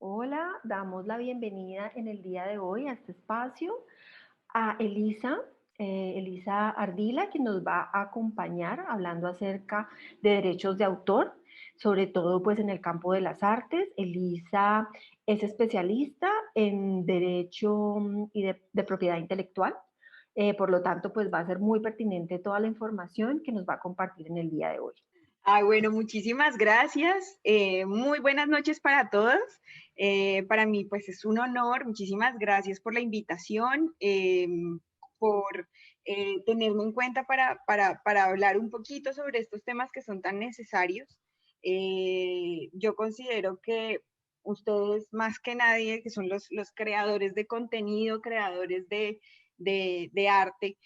Hola, damos la bienvenida en el día de hoy a este espacio a Elisa Ardila, que nos va a acompañar hablando acerca de derechos de autor, sobre todo pues en el campo de las artes. Elisa es especialista en derecho y de propiedad intelectual. Por lo tanto, pues va a ser muy pertinente toda la información que nos va a compartir en el día de hoy. Bueno, muchísimas gracias. Muy buenas noches para todos. Para mí, pues es un honor. Muchísimas gracias por la invitación, por tenerme en cuenta para hablar un poquito sobre estos temas que son tan necesarios. Yo considero que ustedes, más que nadie, que son los creadores de contenido, creadores de arte,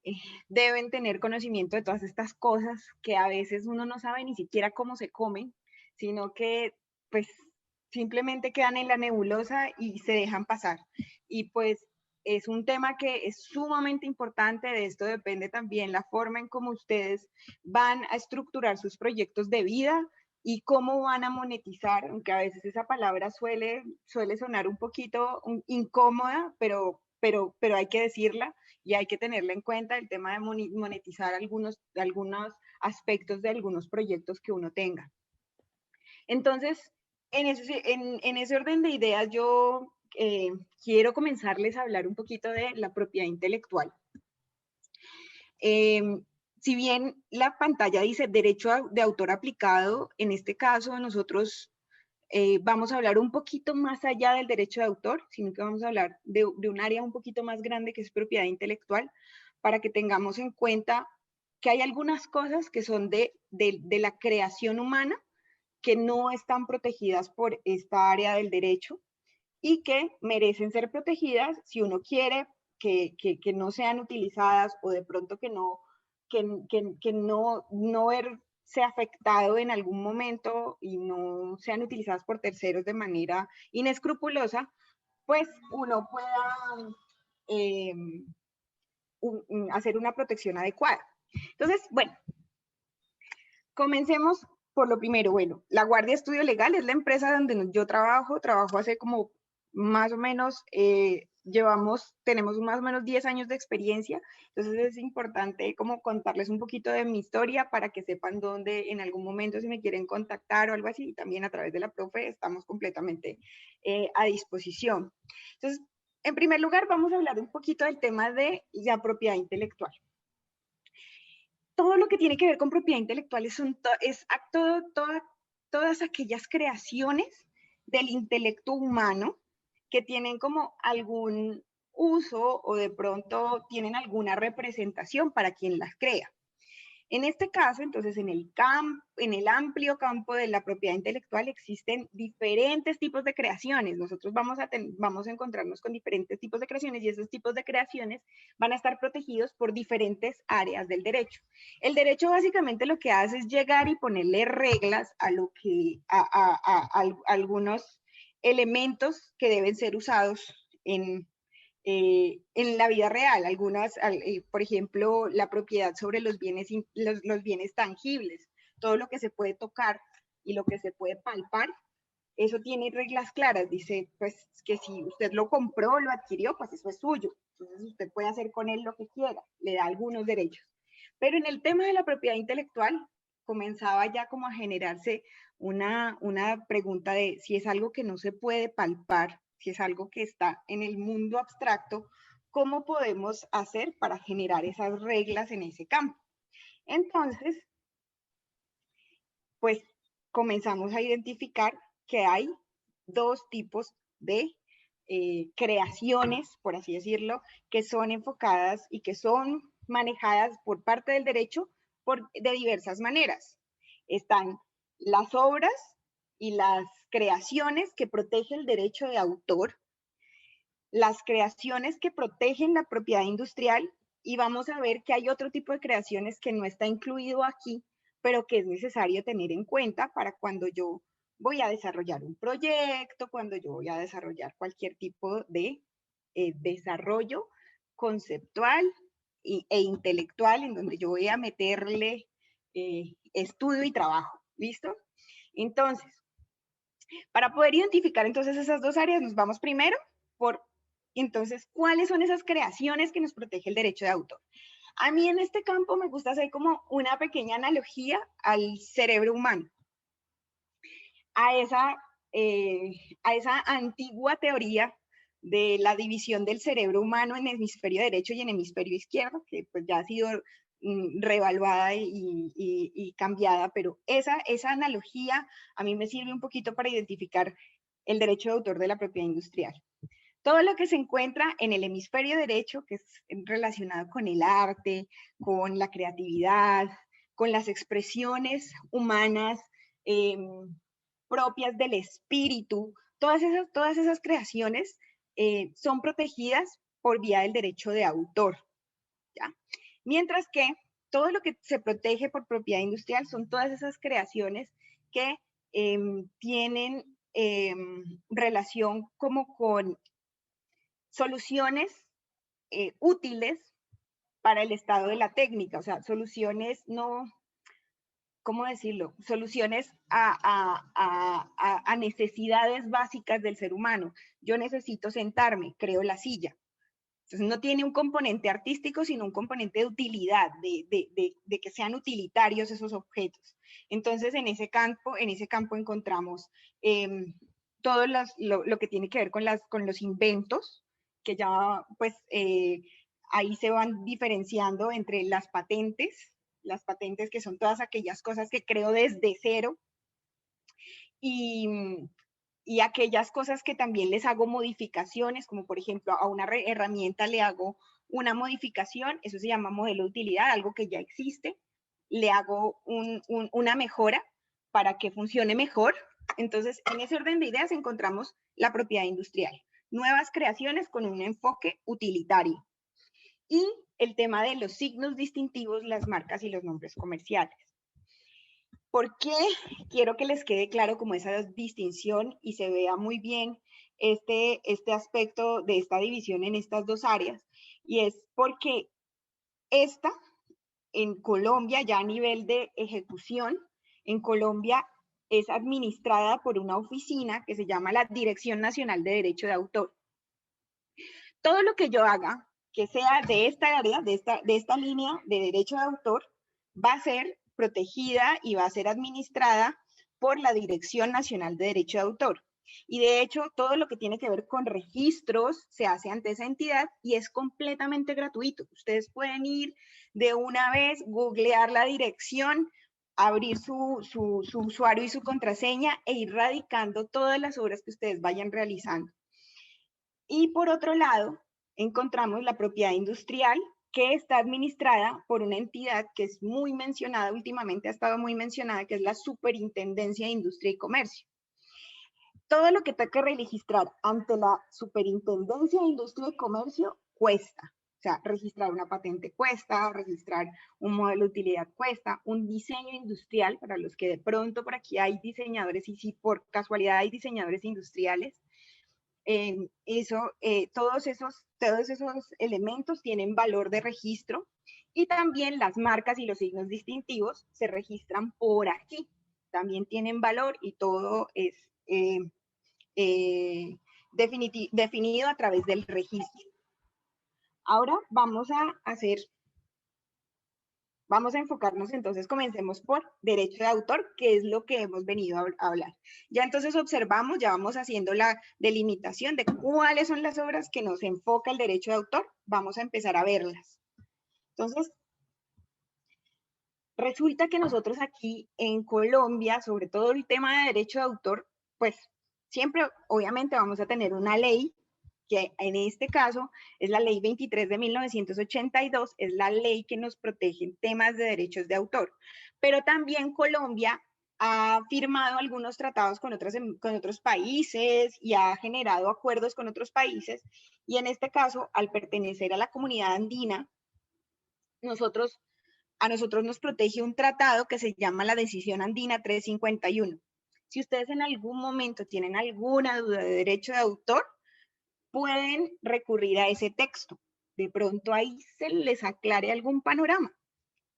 eh, deben tener conocimiento de todas estas cosas que a veces uno no sabe ni siquiera cómo se comen, sino que pues simplemente quedan en la nebulosa y se dejan pasar. Y pues es un tema que es sumamente importante, de esto depende también la forma en cómo ustedes van a estructurar sus proyectos de vida y cómo van a monetizar, aunque a veces esa palabra suele sonar un poquito incómoda, pero hay que decirla y hay que tenerla en cuenta el tema de monetizar algunos aspectos de algunos proyectos que uno tenga. Entonces, en ese orden de ideas, yo quiero comenzarles a hablar un poquito de la propiedad intelectual. Eh, si bien la pantalla dice derecho de autor aplicado, en este caso nosotros vamos a hablar un poquito más allá del derecho de autor, sino que vamos a hablar de un área un poquito más grande que es propiedad intelectual, para que tengamos en cuenta que hay algunas cosas que son de la creación humana que no están protegidas por esta área del derecho y que merecen ser protegidas si uno quiere que no sean utilizadas o de pronto que no verse afectado en algún momento y no sean utilizadas por terceros de manera inescrupulosa, pues uno pueda eh, hacer una protección adecuada. Entonces, bueno, comencemos por lo primero. Bueno, la Guardia Estudio Legal es la empresa donde yo trabajo hace como más o menos, tenemos más o menos 10 años de experiencia, entonces es importante como contarles un poquito de mi historia para que sepan dónde en algún momento si me quieren contactar o algo así, y también a través de la profe estamos completamente a disposición. Entonces, en primer lugar, vamos a hablar un poquito del tema de la propiedad intelectual. Todo lo que tiene que ver con propiedad intelectual todas aquellas creaciones del intelecto humano que tienen como algún uso o de pronto tienen alguna representación para quien las crea. En este caso, entonces, en el amplio campo de la propiedad intelectual existen diferentes tipos de creaciones. Nosotros vamos a encontrarnos con diferentes tipos de creaciones y esos tipos de creaciones van a estar protegidos por diferentes áreas del derecho. El derecho básicamente lo que hace es llegar y ponerle reglas a algunos elementos que deben ser usados en la vida real. Por ejemplo, la propiedad sobre los bienes tangibles, todo lo que se puede tocar y lo que se puede palpar, eso tiene reglas claras. Dice, pues, que si usted lo compró, lo adquirió, pues eso es suyo. Entonces usted puede hacer con él lo que quiera, le da algunos derechos. Pero en el tema de la propiedad intelectual, comenzaba ya como a generarse una pregunta de si es algo que no se puede palpar, si es algo que está en el mundo abstracto, ¿cómo podemos hacer para generar esas reglas en ese campo? Entonces, pues comenzamos a identificar que hay dos tipos de creaciones, por así decirlo, que son enfocadas y que son manejadas por parte del derecho de diversas maneras. Están las obras y las creaciones que protegen el derecho de autor, las creaciones que protegen la propiedad industrial, y vamos a ver que hay otro tipo de creaciones que no está incluido aquí, pero que es necesario tener en cuenta para cuando yo voy a desarrollar un proyecto, cuando yo voy a desarrollar cualquier tipo de desarrollo conceptual e intelectual en donde yo voy a meterle estudio y trabajo. ¿Listo? Entonces, Para poder identificar entonces esas dos áreas, nos vamos primero por, entonces, ¿cuáles son esas creaciones que nos protege el derecho de autor? A mí en este campo me gusta hacer como una pequeña analogía al cerebro humano, a esa, eh, a esa antigua teoría de la división del cerebro humano en hemisferio derecho y en hemisferio izquierdo, que pues ya ha sido revaluada y cambiada, pero esa analogía a mí me sirve un poquito para identificar el derecho de autor de la propiedad industrial. Todo lo que se encuentra en el hemisferio derecho, que es relacionado con el arte, con la creatividad, con las expresiones humanas eh, propias del espíritu, todas esas creaciones son protegidas por vía del derecho de autor, ¿ya? Mientras que todo lo que se protege por propiedad industrial son todas esas creaciones que tienen relación como con soluciones útiles para el estado de la técnica, o sea, soluciones no, ¿cómo decirlo? Soluciones a necesidades básicas del ser humano. Yo necesito sentarme, creo la silla. Entonces no tiene un componente artístico, sino un componente de utilidad, de que sean utilitarios esos objetos. Entonces en ese campo encontramos todo lo que tiene que ver con los inventos, que ya pues ahí se van diferenciando entre las patentes que son todas aquellas cosas que creo desde cero, y, y aquellas cosas que también les hago modificaciones, como por ejemplo a una herramienta le hago una modificación, eso se llama modelo de utilidad, algo que ya existe, le hago una mejora para que funcione mejor. Entonces, en ese orden de ideas encontramos la propiedad industrial, nuevas creaciones con un enfoque utilitario. Y el tema de los signos distintivos, las marcas y los nombres comerciales. ¿Por qué quiero que les quede claro como esa distinción y se vea muy bien este aspecto de esta división en estas dos áreas? Y es porque esta, en Colombia, ya a nivel de ejecución, en Colombia es administrada por una oficina que se llama la Dirección Nacional de Derecho de Autor. Todo lo que yo haga, que sea de esta área, de esta línea de derecho de autor, va a ser protegida y va a ser administrada por la Dirección Nacional de Derecho de Autor. Y de hecho, todo lo que tiene que ver con registros se hace ante esa entidad y es completamente gratuito. Ustedes pueden ir de una vez, googlear la dirección, abrir su usuario y su contraseña e ir radicando todas las obras que ustedes vayan realizando. Y por otro lado, encontramos la propiedad industrial, que está administrada por una entidad que es muy mencionada últimamente, ha estado muy mencionada, que es la Superintendencia de Industria y Comercio. Todo lo que tenga que registrar ante la Superintendencia de Industria y Comercio cuesta. O sea, registrar una patente cuesta, registrar un modelo de utilidad cuesta, un diseño industrial, para los que de pronto por aquí hay diseñadores, y si por casualidad hay diseñadores industriales, todos esos elementos tienen valor de registro, y también las marcas y los signos distintivos se registran por aquí, también tienen valor y todo es definido a través del registro. Ahora vamos a enfocarnos, entonces comencemos por derecho de autor, que es lo que hemos venido a hablar. Ya entonces observamos, ya vamos haciendo la delimitación de cuáles son las obras que nos enfoca el derecho de autor. Vamos a empezar a verlas. Entonces, resulta que nosotros aquí en Colombia, sobre todo el tema de derecho de autor, pues siempre obviamente vamos a tener una ley, que en este caso es la ley 23 de 1982, es la ley que nos protege en temas de derechos de autor. Pero también Colombia ha firmado algunos tratados con otros países y ha generado acuerdos con otros países. Y en este caso, al pertenecer a la comunidad andina, a nosotros nos protege un tratado que se llama la Decisión Andina 351. Si ustedes en algún momento tienen alguna duda de derecho de autor, pueden recurrir a ese texto. De pronto ahí se les aclare algún panorama,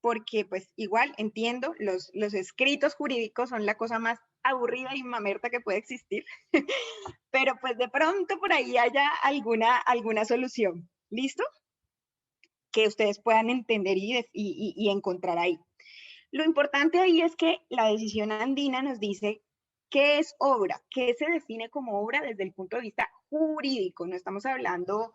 porque pues igual entiendo, los escritos jurídicos son la cosa más aburrida y mamerta que puede existir, pero pues de pronto por ahí haya alguna solución. ¿Listo? Que ustedes puedan entender y encontrar ahí. Lo importante ahí es que la decisión andina nos dice qué es obra, qué se define como obra desde el punto de vista jurídico. No estamos hablando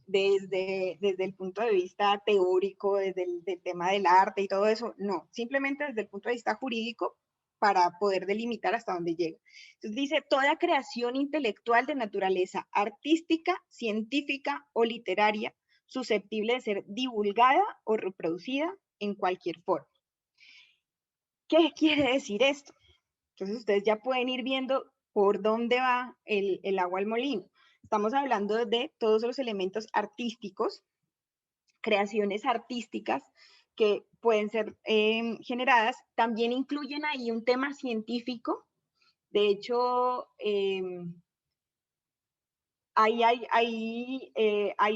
desde el punto de vista teórico, desde el del tema del arte y todo eso. No, simplemente desde el punto de vista jurídico para poder delimitar hasta dónde llega. Entonces dice, toda creación intelectual de naturaleza artística, científica o literaria susceptible de ser divulgada o reproducida en cualquier forma. ¿Qué quiere decir esto? Entonces ustedes ya pueden ir viendo por dónde va el agua al molino. Estamos hablando de todos los elementos artísticos, creaciones artísticas que pueden ser generadas. También incluyen ahí un tema científico. De hecho, hay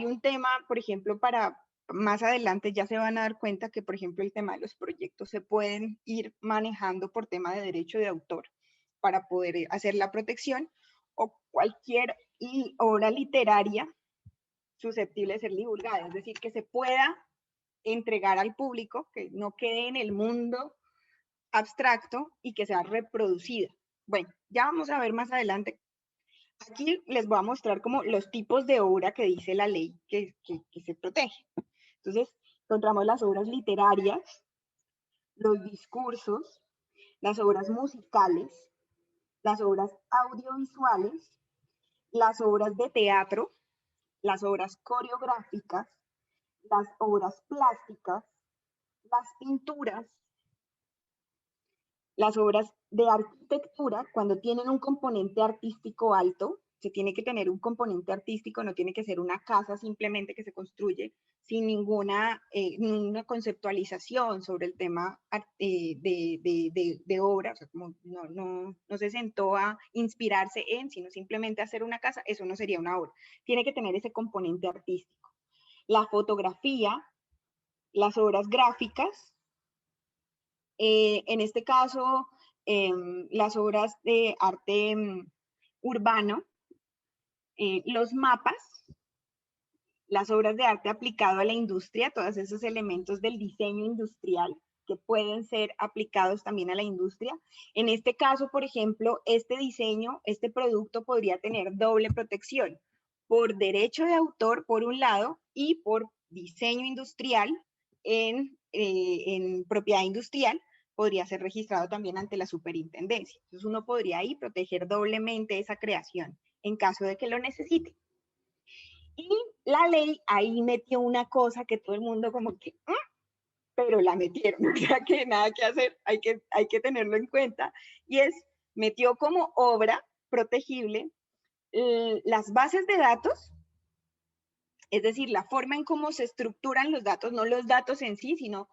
un tema, por ejemplo, para más adelante ya se van a dar cuenta que, por ejemplo, el tema de los proyectos se pueden ir manejando por tema de derecho de autor para poder hacer la protección, o cualquier obra literaria susceptible de ser divulgada, es decir, que se pueda entregar al público, que no quede en el mundo abstracto y que sea reproducida. Bueno, ya vamos a ver más adelante. Aquí les voy a mostrar como los tipos de obra que dice la ley que se protege. Entonces, encontramos las obras literarias, los discursos, las obras musicales, las obras audiovisuales, las obras de teatro, las obras coreográficas, las obras plásticas, las pinturas, las obras de arquitectura, cuando tienen un componente artístico alto, se tiene que tener un componente artístico, no tiene que ser una casa simplemente que se construye sin ninguna conceptualización sobre el tema de obra, o sea, como no se sentó a inspirarse en, sino simplemente hacer una casa, eso no sería una obra. Tiene que tener ese componente artístico. La fotografía, las obras gráficas, en este caso, las obras de arte urbano, los mapas, las obras de arte aplicado a la industria, todos esos elementos del diseño industrial que pueden ser aplicados también a la industria. En este caso, por ejemplo, este diseño, este producto podría tener doble protección, por derecho de autor por un lado y por diseño industrial en propiedad industrial, podría ser registrado también ante la superintendencia. Entonces uno podría ahí proteger doblemente esa creación en caso de que lo necesite. Y la ley ahí metió una cosa que todo el mundo como que, pero la metieron, o sea que nada que hacer, hay que tenerlo en cuenta, y es, metió como obra protegible las bases de datos, es decir, la forma en cómo se estructuran los datos, no los datos en sí, sino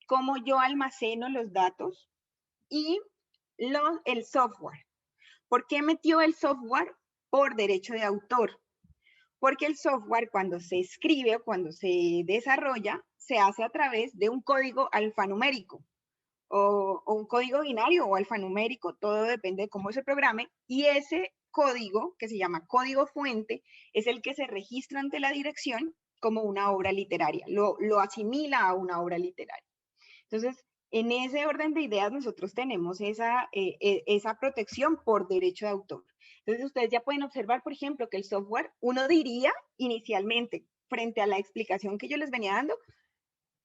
cómo yo almaceno los datos, y el software. ¿Por qué metió el software? Por derecho de autor. Porque el software cuando se escribe o cuando se desarrolla, se hace a través de un código alfanumérico o un código binario o alfanumérico, todo depende de cómo se programe, y ese código, que se llama código fuente, es el que se registra ante la dirección como una obra literaria, lo asimila a una obra literaria. Entonces, en ese orden de ideas nosotros tenemos esa protección por derecho de autor. Entonces ustedes ya pueden observar, por ejemplo, que el software, uno diría inicialmente, frente a la explicación que yo les venía dando,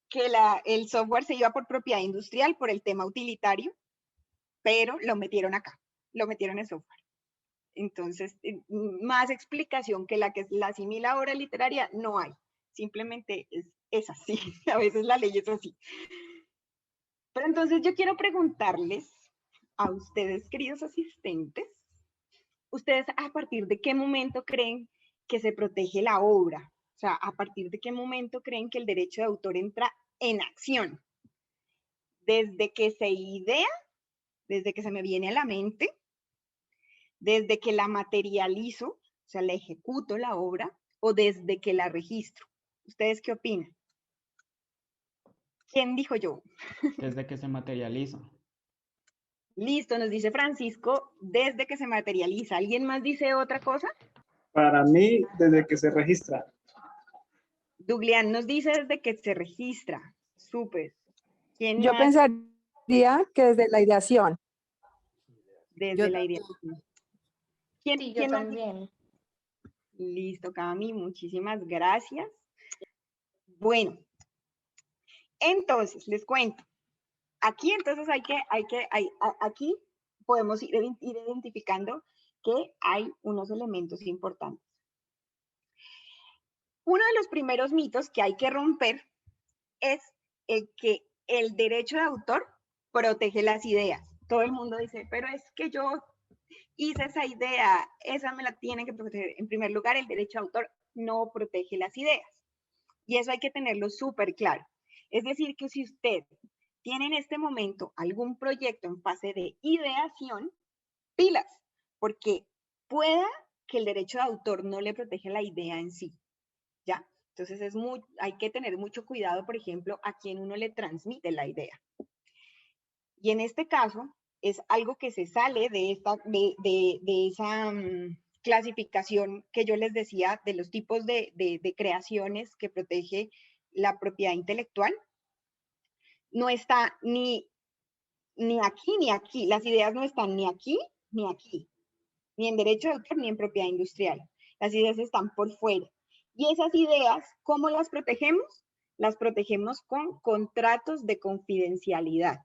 que el software se iba por propiedad industrial, por el tema utilitario, pero lo metieron acá, lo metieron en software. Entonces, más explicación que la asimila ahora literaria no hay. Simplemente es así. A veces la ley es así. Pero entonces yo quiero preguntarles a ustedes, queridos asistentes, ¿ustedes a partir de qué momento creen que se protege la obra? O sea, ¿a partir de qué momento creen que el derecho de autor entra en acción? ¿Desde que se idea? ¿Desde que se me viene a la mente? ¿Desde que la materializo? O sea, la ejecuto la obra, ¿o desde que la registro? ¿Ustedes qué opinan? ¿Quién dijo yo? Desde que se materializa. Listo, nos dice Francisco, desde que se materializa. ¿Alguien más dice otra cosa? Para mí, desde que se registra. Duglián nos dice desde que se registra. Súper. ¿Quién Yo más? pensaría que desde la ideación. Desde la idea. ¿Quién, Sí, yo quién más? también. Listo, Cami, muchísimas gracias. Bueno, entonces les cuento. Aquí entonces aquí podemos ir identificando que hay unos elementos importantes. Uno de los primeros mitos que hay que romper es el que el derecho de autor protege las ideas. Todo el mundo dice, pero es que yo hice esa idea, esa me la tienen que proteger. En primer lugar, el derecho de autor no protege las ideas. Y eso hay que tenerlo súper claro. Es decir, que si usted tiene en este momento algún proyecto en fase de ideación, pilas, porque pueda que el derecho de autor no le protege la idea en sí, ¿ya? Entonces hay que tener mucho cuidado, por ejemplo, a quien uno le transmite la idea. Y en este caso, es algo que se sale de esa clasificación que yo les decía de los tipos de creaciones que protege la propiedad intelectual. No está ni aquí ni aquí. Las ideas no están ni aquí ni aquí. Ni en derecho de autor ni en propiedad industrial. Las ideas están por fuera. Y esas ideas, ¿cómo las protegemos? Las protegemos con contratos de confidencialidad.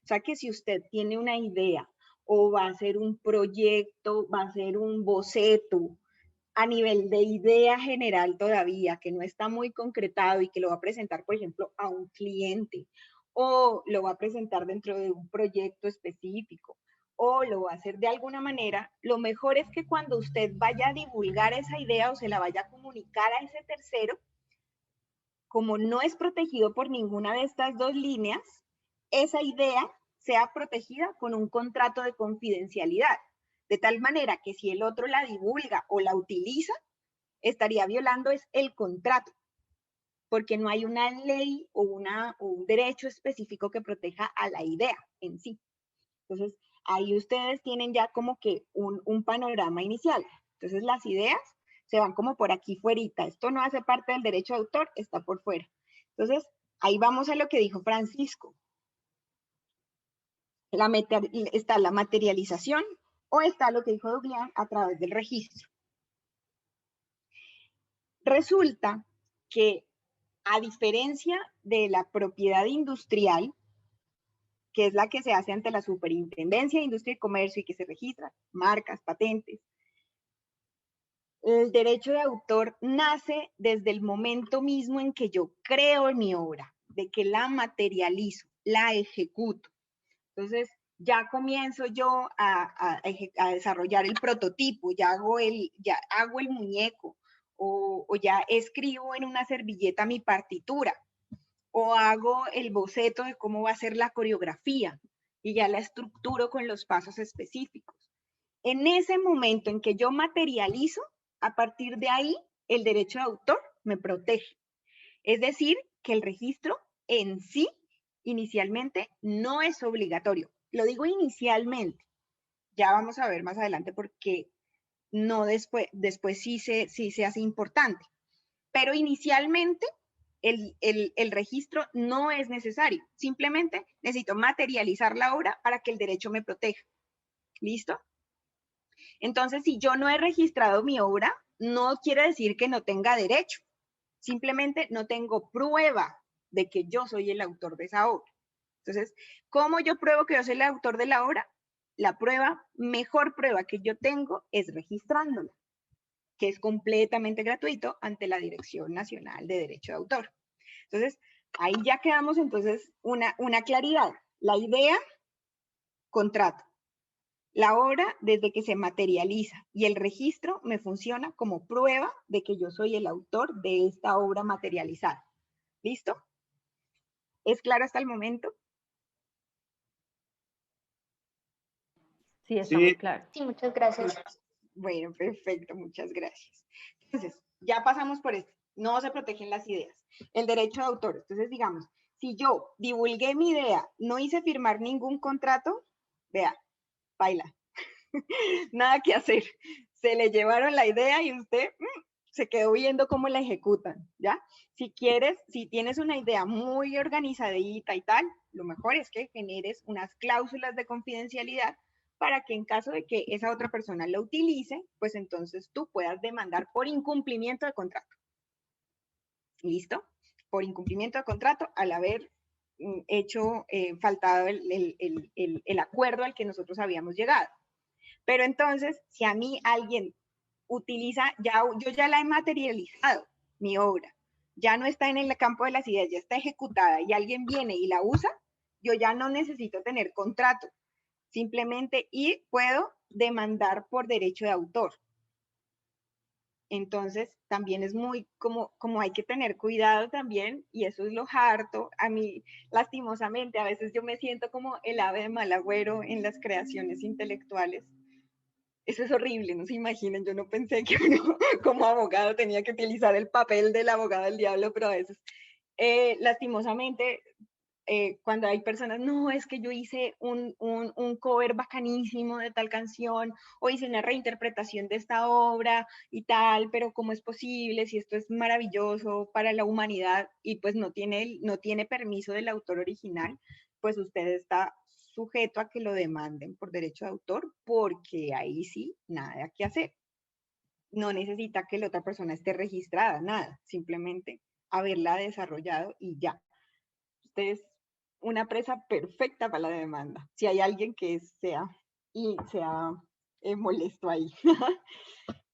O sea que si usted tiene una idea o va a hacer un proyecto, va a hacer un boceto a nivel de idea general todavía, que no está muy concretado y que lo va a presentar, por ejemplo, a un cliente o lo va a presentar dentro de un proyecto específico o lo va a hacer de alguna manera, lo mejor es que cuando usted vaya a divulgar esa idea o se la vaya a comunicar a ese tercero, como no es protegido por ninguna de estas dos líneas, esa idea sea protegida con un contrato de confidencialidad, de tal manera que si el otro la divulga o la utiliza, estaría violando el contrato, porque no hay una ley o un derecho específico que proteja a la idea en sí. Entonces, ahí ustedes tienen ya como que un panorama inicial. Entonces, las ideas se van como por aquí fuerita. Esto no hace parte del derecho de autor, está por fuera. Entonces, ahí vamos a lo que dijo Francisco. Está la materialización o está lo que dijo Duglián a través del registro. Resulta que a diferencia de la propiedad industrial, que es la que se hace ante la Superintendencia de Industria y Comercio y que se registran marcas, patentes, el derecho de autor nace desde el momento mismo en que yo creo en mi obra, de que la materializo, la ejecuto. Entonces, ya comienzo yo a desarrollar el prototipo, ya hago el muñeco, o ya escribo en una servilleta mi partitura, o hago el boceto de cómo va a ser la coreografía, y ya la estructuro con los pasos específicos. En ese momento en que yo materializo, a partir de ahí, el derecho de autor me protege. Es decir, que el registro en sí, inicialmente, no es obligatorio. Lo digo inicialmente. Ya vamos a ver más adelante por qué no después sí se hace importante. Pero inicialmente, el registro no es necesario. Simplemente necesito materializar la obra para que el derecho me proteja. ¿Listo? Entonces, si yo no he registrado mi obra, no quiere decir que no tenga derecho. Simplemente no tengo prueba de que yo soy el autor de esa obra. Entonces, ¿cómo yo pruebo que yo soy el autor de la obra? La mejor prueba que yo tengo es registrándola, que es completamente gratuito ante la Dirección Nacional de Derecho de Autor. Entonces, ahí ya quedamos entonces una claridad. La idea, contrato. La obra desde que se materializa y el registro me funciona como prueba de que yo soy el autor de esta obra materializada. ¿Listo? ¿Es claro hasta el momento? Sí, está muy claro. Sí, muchas gracias. Bueno, perfecto, muchas gracias. Entonces, ya pasamos por esto. No se protegen las ideas. El derecho de autor. Entonces, digamos, si yo divulgué mi idea, no hice firmar ningún contrato, vea, baila. Nada que hacer. Se le llevaron la idea y usted se quedó viendo cómo la ejecutan, ¿ya? Si quieres, si tienes una idea muy organizadita y tal, lo mejor es que generes unas cláusulas de confidencialidad para que en caso de que esa otra persona lo utilice, pues entonces tú puedas demandar por incumplimiento de contrato. ¿Listo? Por incumplimiento de contrato al haber hecho, faltado el acuerdo al que nosotros habíamos llegado. Pero entonces, si a mí alguien utiliza, yo ya la he materializado, mi obra, ya no está en el campo de las ideas, ya está ejecutada y alguien viene y la usa, yo ya no necesito tener contrato, simplemente y puedo demandar por derecho de autor. Entonces, también es muy como hay que tener cuidado también, y eso es lo harto. A mí, lastimosamente, a veces yo me siento como el ave de mal agüero en las creaciones intelectuales. Eso es horrible, no se imaginen, yo no pensé que uno como abogado tenía que utilizar el papel del abogado del diablo, pero a veces, lastimosamente, cuando hay personas, no, es que yo hice un cover bacanísimo de tal canción, o hice una reinterpretación de esta obra y tal, pero ¿cómo es posible si esto es maravilloso para la humanidad y pues no tiene permiso del autor original? Pues usted está sujeto a que lo demanden por derecho de autor, porque ahí sí, nada que hacer. No necesita que la otra persona esté registrada, nada, simplemente haberla desarrollado y ya. Usted es una presa perfecta para la demanda, si hay alguien que sea molesto ahí.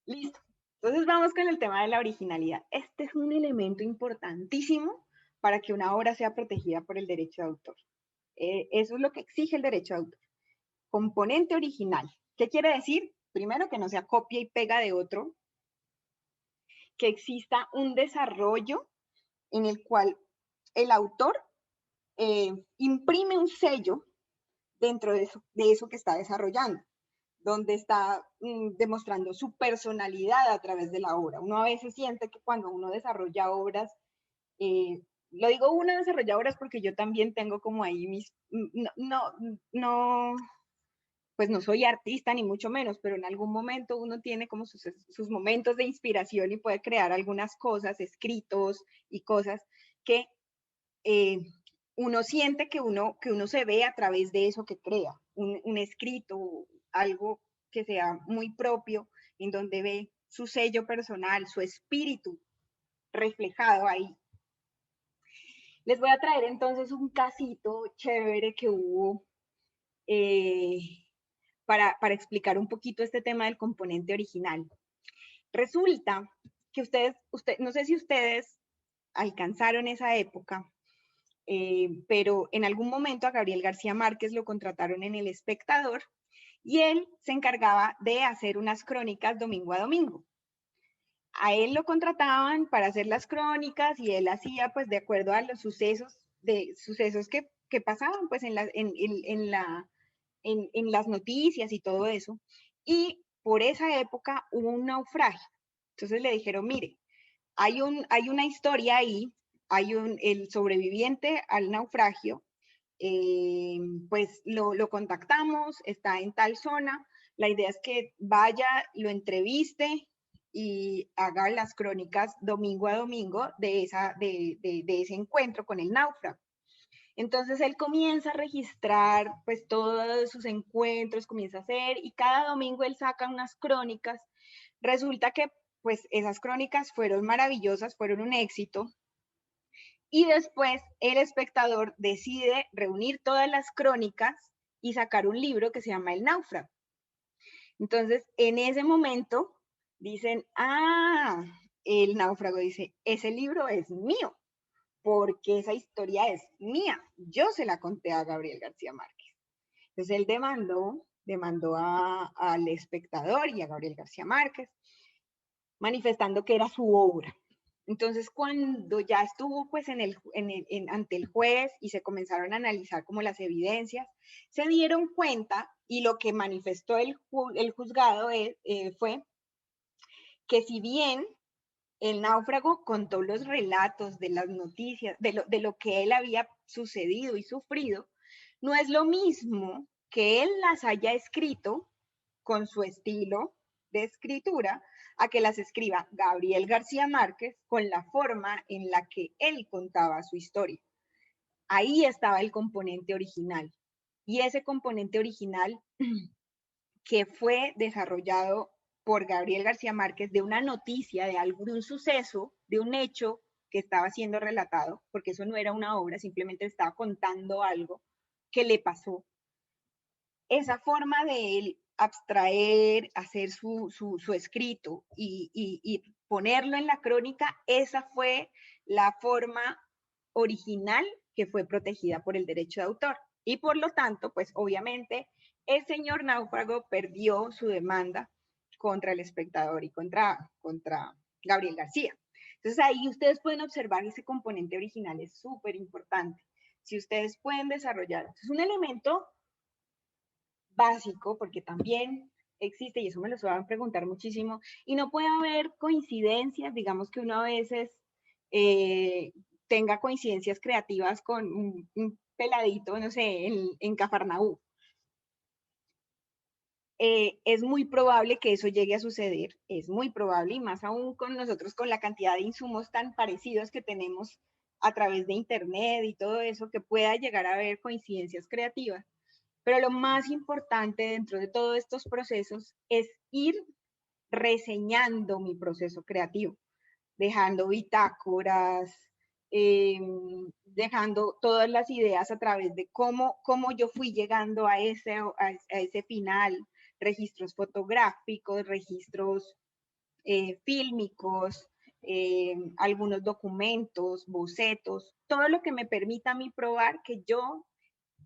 Listo. Entonces vamos con el tema de la originalidad. Este es un elemento importantísimo para que una obra sea protegida por el derecho de autor. Eso es lo que exige el derecho de autor. Componente original. ¿Qué quiere decir? Primero, que no sea copia y pega de otro, que exista un desarrollo en el cual el autor imprime un sello dentro de eso que está desarrollando, donde está demostrando su personalidad a través de la obra. Uno a veces siente que cuando uno desarrolla obras, lo digo uno desarrolla obras porque yo también tengo como ahí mis, pues no soy artista ni mucho menos, pero en algún momento uno tiene como sus momentos de inspiración y puede crear algunas cosas, escritos y cosas que uno siente que uno se ve a través de eso que crea, un escrito, algo que sea muy propio, en donde ve su sello personal, su espíritu reflejado ahí. Les voy a traer entonces un casito chévere que hubo para explicar un poquito este tema del componente original. Resulta que no sé si ustedes alcanzaron esa época, pero en algún momento a Gabriel García Márquez lo contrataron en El Espectador y él se encargaba de hacer unas crónicas domingo a domingo. A él lo contrataban para hacer las crónicas y él hacía pues de acuerdo a los sucesos que pasaban pues en las noticias y todo eso. Y por esa época hubo un naufragio. Entonces le dijeron, mire, hay una historia ahí, el sobreviviente al naufragio, pues lo contactamos, está en tal zona, la idea es que vaya, lo entreviste y haga las crónicas domingo a domingo de ese encuentro con el náufrago. Entonces él comienza a registrar pues todos sus encuentros, comienza a hacer, y cada domingo él saca unas crónicas. Resulta que pues esas crónicas fueron maravillosas, fueron un éxito. Y después El Espectador decide reunir todas las crónicas y sacar un libro que se llama El Náufrago. Entonces, en ese momento dicen, el náufrago dice, ese libro es mío, porque esa historia es mía. Yo se la conté a Gabriel García Márquez. Entonces él demandó al Espectador y a Gabriel García Márquez, manifestando que era su obra. Entonces, cuando ya estuvo pues ante el juez y se comenzaron a analizar como las evidencias, se dieron cuenta, y lo que manifestó el juzgado fue que si bien el náufrago contó los relatos de las noticias, de lo que él había sucedido y sufrido, no es lo mismo que él las haya escrito con su estilo de escritura a que las escriba Gabriel García Márquez con la forma en la que él contaba su historia. Ahí estaba el componente original. Y ese componente original que fue desarrollado por Gabriel García Márquez de una noticia, de algún suceso, de un hecho que estaba siendo relatado, porque eso no era una obra, simplemente estaba contando algo que le pasó. Esa forma de él abstraer, hacer su escrito y ponerlo en la crónica, esa fue la forma original que fue protegida por el derecho de autor. Y por lo tanto, pues obviamente, el señor Náufrago perdió su demanda contra El Espectador y contra Gabriel García. Entonces ahí ustedes pueden observar ese componente original, es súper importante. Si ustedes pueden desarrollar, es un elemento básico, porque también existe, y eso me lo suelen preguntar muchísimo, y no puede haber coincidencias, digamos que uno a veces tenga coincidencias creativas con un peladito, no sé, en Cafarnaú. Es muy probable que eso llegue a suceder, es muy probable, y más aún con nosotros, con la cantidad de insumos tan parecidos que tenemos a través de internet y todo eso, que pueda llegar a haber coincidencias creativas. Pero lo más importante dentro de todos estos procesos es ir reseñando mi proceso creativo, dejando bitácoras, dejando todas las ideas a través de cómo yo fui llegando a ese final, registros fotográficos, registros fílmicos, algunos documentos, bocetos, todo lo que me permita a mí probar que yo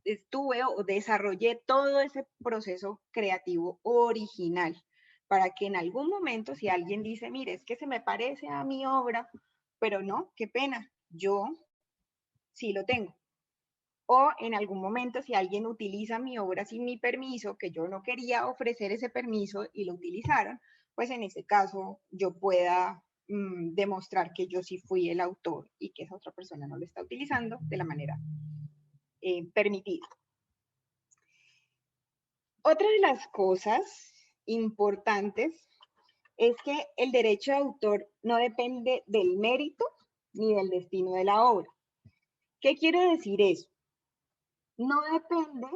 estuve o desarrollé todo ese proceso creativo original para que en algún momento, si alguien dice, mire, es que se me parece a mi obra, pero no, qué pena, yo sí lo tengo. O en algún momento, si alguien utiliza mi obra sin mi permiso, que yo no quería ofrecer ese permiso y lo utilizaron, pues en ese caso yo pueda demostrar que yo sí fui el autor y que esa otra persona no lo está utilizando de la manera permitida. Otra de las cosas importantes es que el derecho de autor no depende del mérito ni del destino de la obra. ¿Qué quiere decir eso? No depende,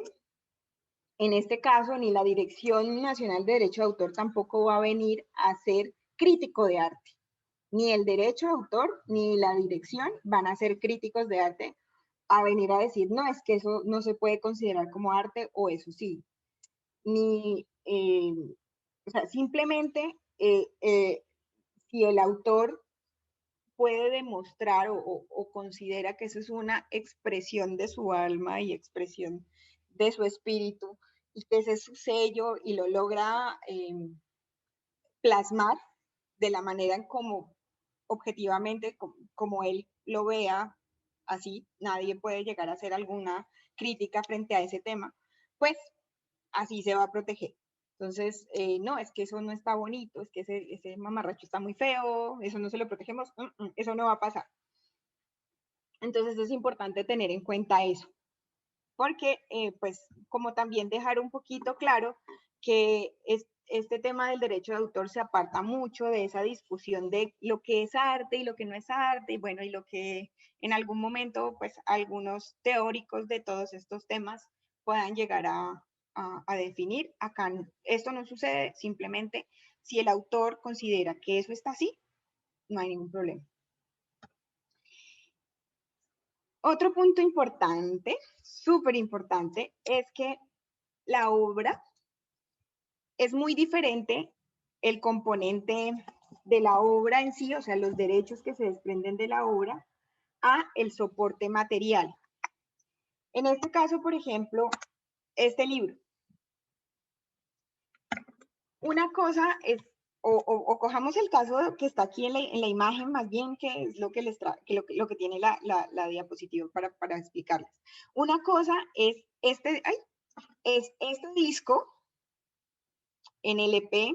en este caso, ni la Dirección Nacional de Derecho de Autor tampoco va a venir a ser crítico de arte. Ni el derecho de autor ni la dirección van a ser críticos de arte a venir a decir, no, es que eso no se puede considerar como arte o eso sí. Ni, o sea, simplemente si el autor puede demostrar o considera que eso es una expresión de su alma y expresión de su espíritu, y que ese es su sello y lo logra plasmar de la manera en como objetivamente, como él lo vea, así nadie puede llegar a hacer alguna crítica frente a ese tema, pues así se va a proteger. Entonces, no, es que eso no está bonito, es que ese mamarracho está muy feo, eso no se lo protegemos, eso no va a pasar. Entonces es importante tener en cuenta eso, porque pues como también dejar un poquito claro que este tema del derecho de autor se aparta mucho de esa discusión de lo que es arte y lo que no es arte, y bueno, y lo que en algún momento pues algunos teóricos de todos estos temas puedan llegar a definir. Acá esto no sucede, simplemente si el autor considera que eso está así, no hay ningún problema. Otro punto importante, súper importante, es que la obra es muy diferente, el componente de la obra en sí, o sea, los derechos que se desprenden de la obra, a el soporte material. En este caso, por ejemplo, este libro. Una cosa es, o cojamos el caso que está aquí en la imagen, más bien, que es lo que, lo que tiene la diapositiva para explicarles. Una cosa es este disco en LP.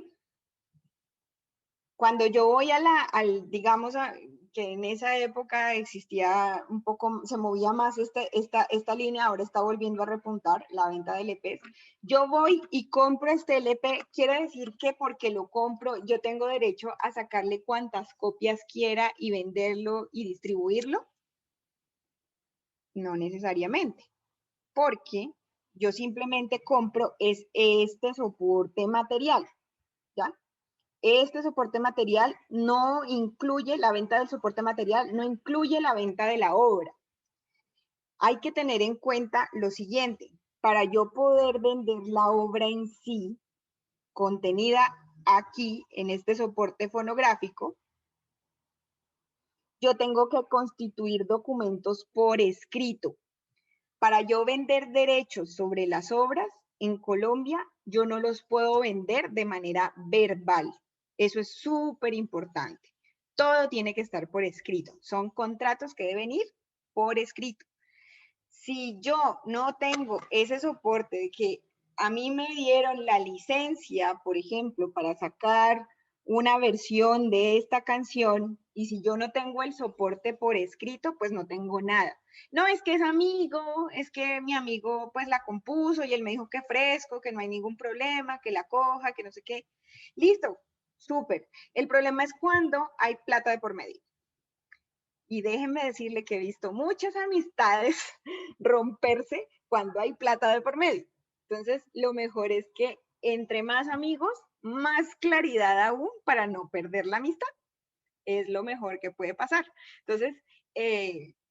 Cuando yo voy digamos, que en esa época existía un poco, se movía más esta línea, ahora está volviendo a repuntar la venta de LPs. Yo voy y compro este LP, quiere decir que porque lo compro, yo tengo derecho a sacarle cuantas copias quiera y venderlo y distribuirlo. No necesariamente, porque yo simplemente compro este soporte material, ¿ya? Este soporte material no incluye la venta del soporte material, no incluye la venta de la obra. Hay que tener en cuenta lo siguiente, para yo poder vender la obra en sí, contenida aquí en este soporte fonográfico, yo tengo que constituir documentos por escrito. Para yo vender derechos sobre las obras en Colombia, yo no los puedo vender de manera verbal. Eso es súper importante. Todo tiene que estar por escrito. Son contratos que deben ir por escrito. Si yo no tengo ese soporte de que a mí me dieron la licencia, por ejemplo, para sacar una versión de esta canción, y si yo no tengo el soporte por escrito, pues no tengo nada. No, es que es amigo, es que mi amigo pues la compuso y él me dijo que fresco, que no hay ningún problema, que la coja, que no sé qué. Listo, súper. El problema es cuando hay plata de por medio. Y déjenme decirle que he visto muchas amistades romperse cuando hay plata de por medio. Entonces, lo mejor es que entre más amigos, más claridad aún para no perder la amistad. Es lo mejor que puede pasar. Entonces,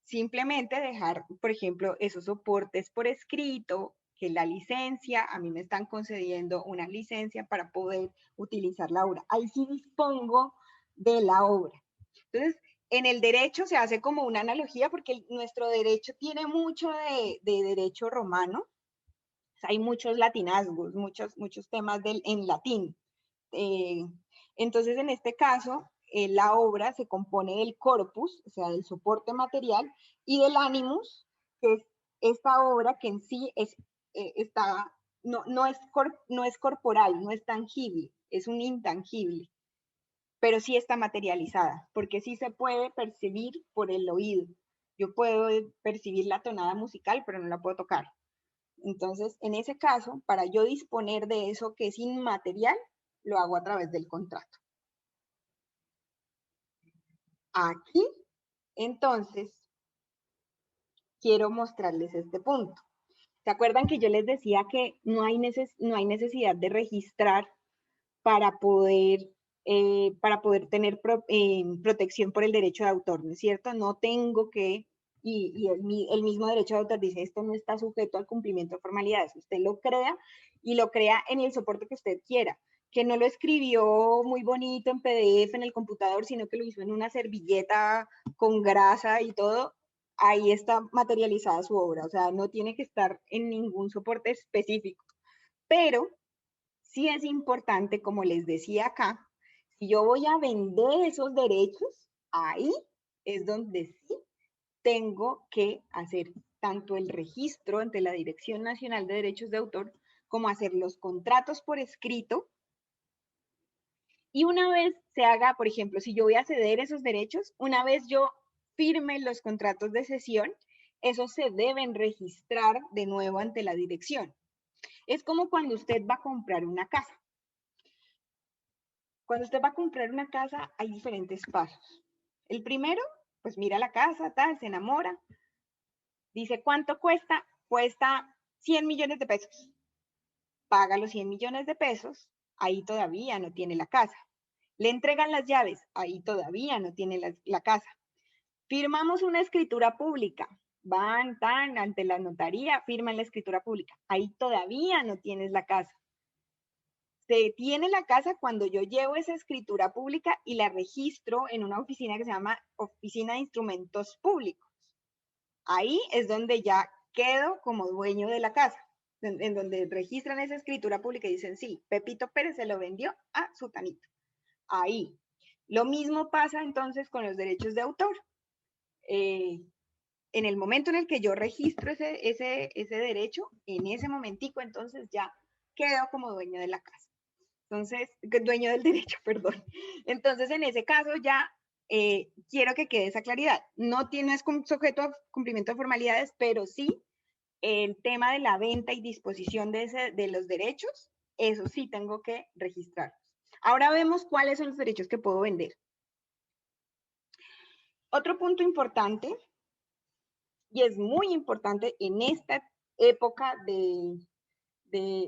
simplemente dejar, por ejemplo, esos soportes por escrito, que la licencia, a mí me están concediendo una licencia para poder utilizar la obra. Ahí sí dispongo de la obra. Entonces, en el derecho se hace como una analogía porque nuestro derecho tiene mucho de derecho romano. Hay muchos latinazgos, muchos temas en latín. Entonces, en este caso, la obra se compone del corpus, o sea, del soporte material, y del animus, que es esta obra que en sí no es corporal, no es tangible, es un intangible, pero sí está materializada, porque sí se puede percibir por el oído. Yo puedo percibir la tonada musical, pero no la puedo tocar. Entonces, en ese caso, para yo disponer de eso que es inmaterial, lo hago a través del contrato. Aquí, entonces, quiero mostrarles este punto. ¿Se acuerdan que yo les decía que no hay necesidad de registrar para poder tener protección por el derecho de autor, ¿no es cierto? No tengo que, y el mismo derecho de autor dice, esto no está sujeto al cumplimiento de formalidades. Usted lo crea y lo crea en el soporte que usted quiera, que no lo escribió muy bonito en PDF en el computador, sino que lo hizo en una servilleta con grasa y todo. Ahí está materializada su obra, o sea, no tiene que estar en ningún soporte específico. Pero sí es importante, como les decía acá, si yo voy a vender esos derechos, ahí es donde sí tengo que hacer tanto el registro ante la Dirección Nacional de Derechos de Autor, como hacer los contratos por escrito. Y una vez se haga, por ejemplo, si yo voy a ceder esos derechos, una vez yo firme los contratos de cesión, esos se deben registrar de nuevo ante la dirección. Es como cuando usted va a comprar una casa. Cuando usted va a comprar una casa, hay diferentes pasos. El primero, pues mira la casa, tal, se enamora. Dice, ¿cuánto cuesta? Cuesta 100 millones de pesos. Paga los 100 millones de pesos, ahí todavía no tiene la casa. Le entregan las llaves, ahí todavía no tiene la casa. Firmamos una escritura pública. Van, tan, ante la notaría, firman la escritura pública. Ahí todavía no tienes la casa. Se tiene la casa cuando yo llevo esa escritura pública y la registro en una oficina que se llama Oficina de Instrumentos Públicos. Ahí es donde ya quedo como dueño de la casa, en donde registran esa escritura pública y dicen, sí, Pepito Pérez se lo vendió a Sutanito. Ahí. Lo mismo pasa entonces con los derechos de autor. En el momento en el que yo registro ese derecho, en ese momentico entonces ya quedo como dueño de la casa. Entonces, dueño del derecho, perdón. Entonces, en ese caso ya quiero que quede esa claridad. No es sujeto a cumplimiento de formalidades, pero sí el tema de la venta y disposición de los derechos, eso sí tengo que registrarlos. Ahora vemos cuáles son los derechos que puedo vender. Otro punto importante, y es muy importante en esta época de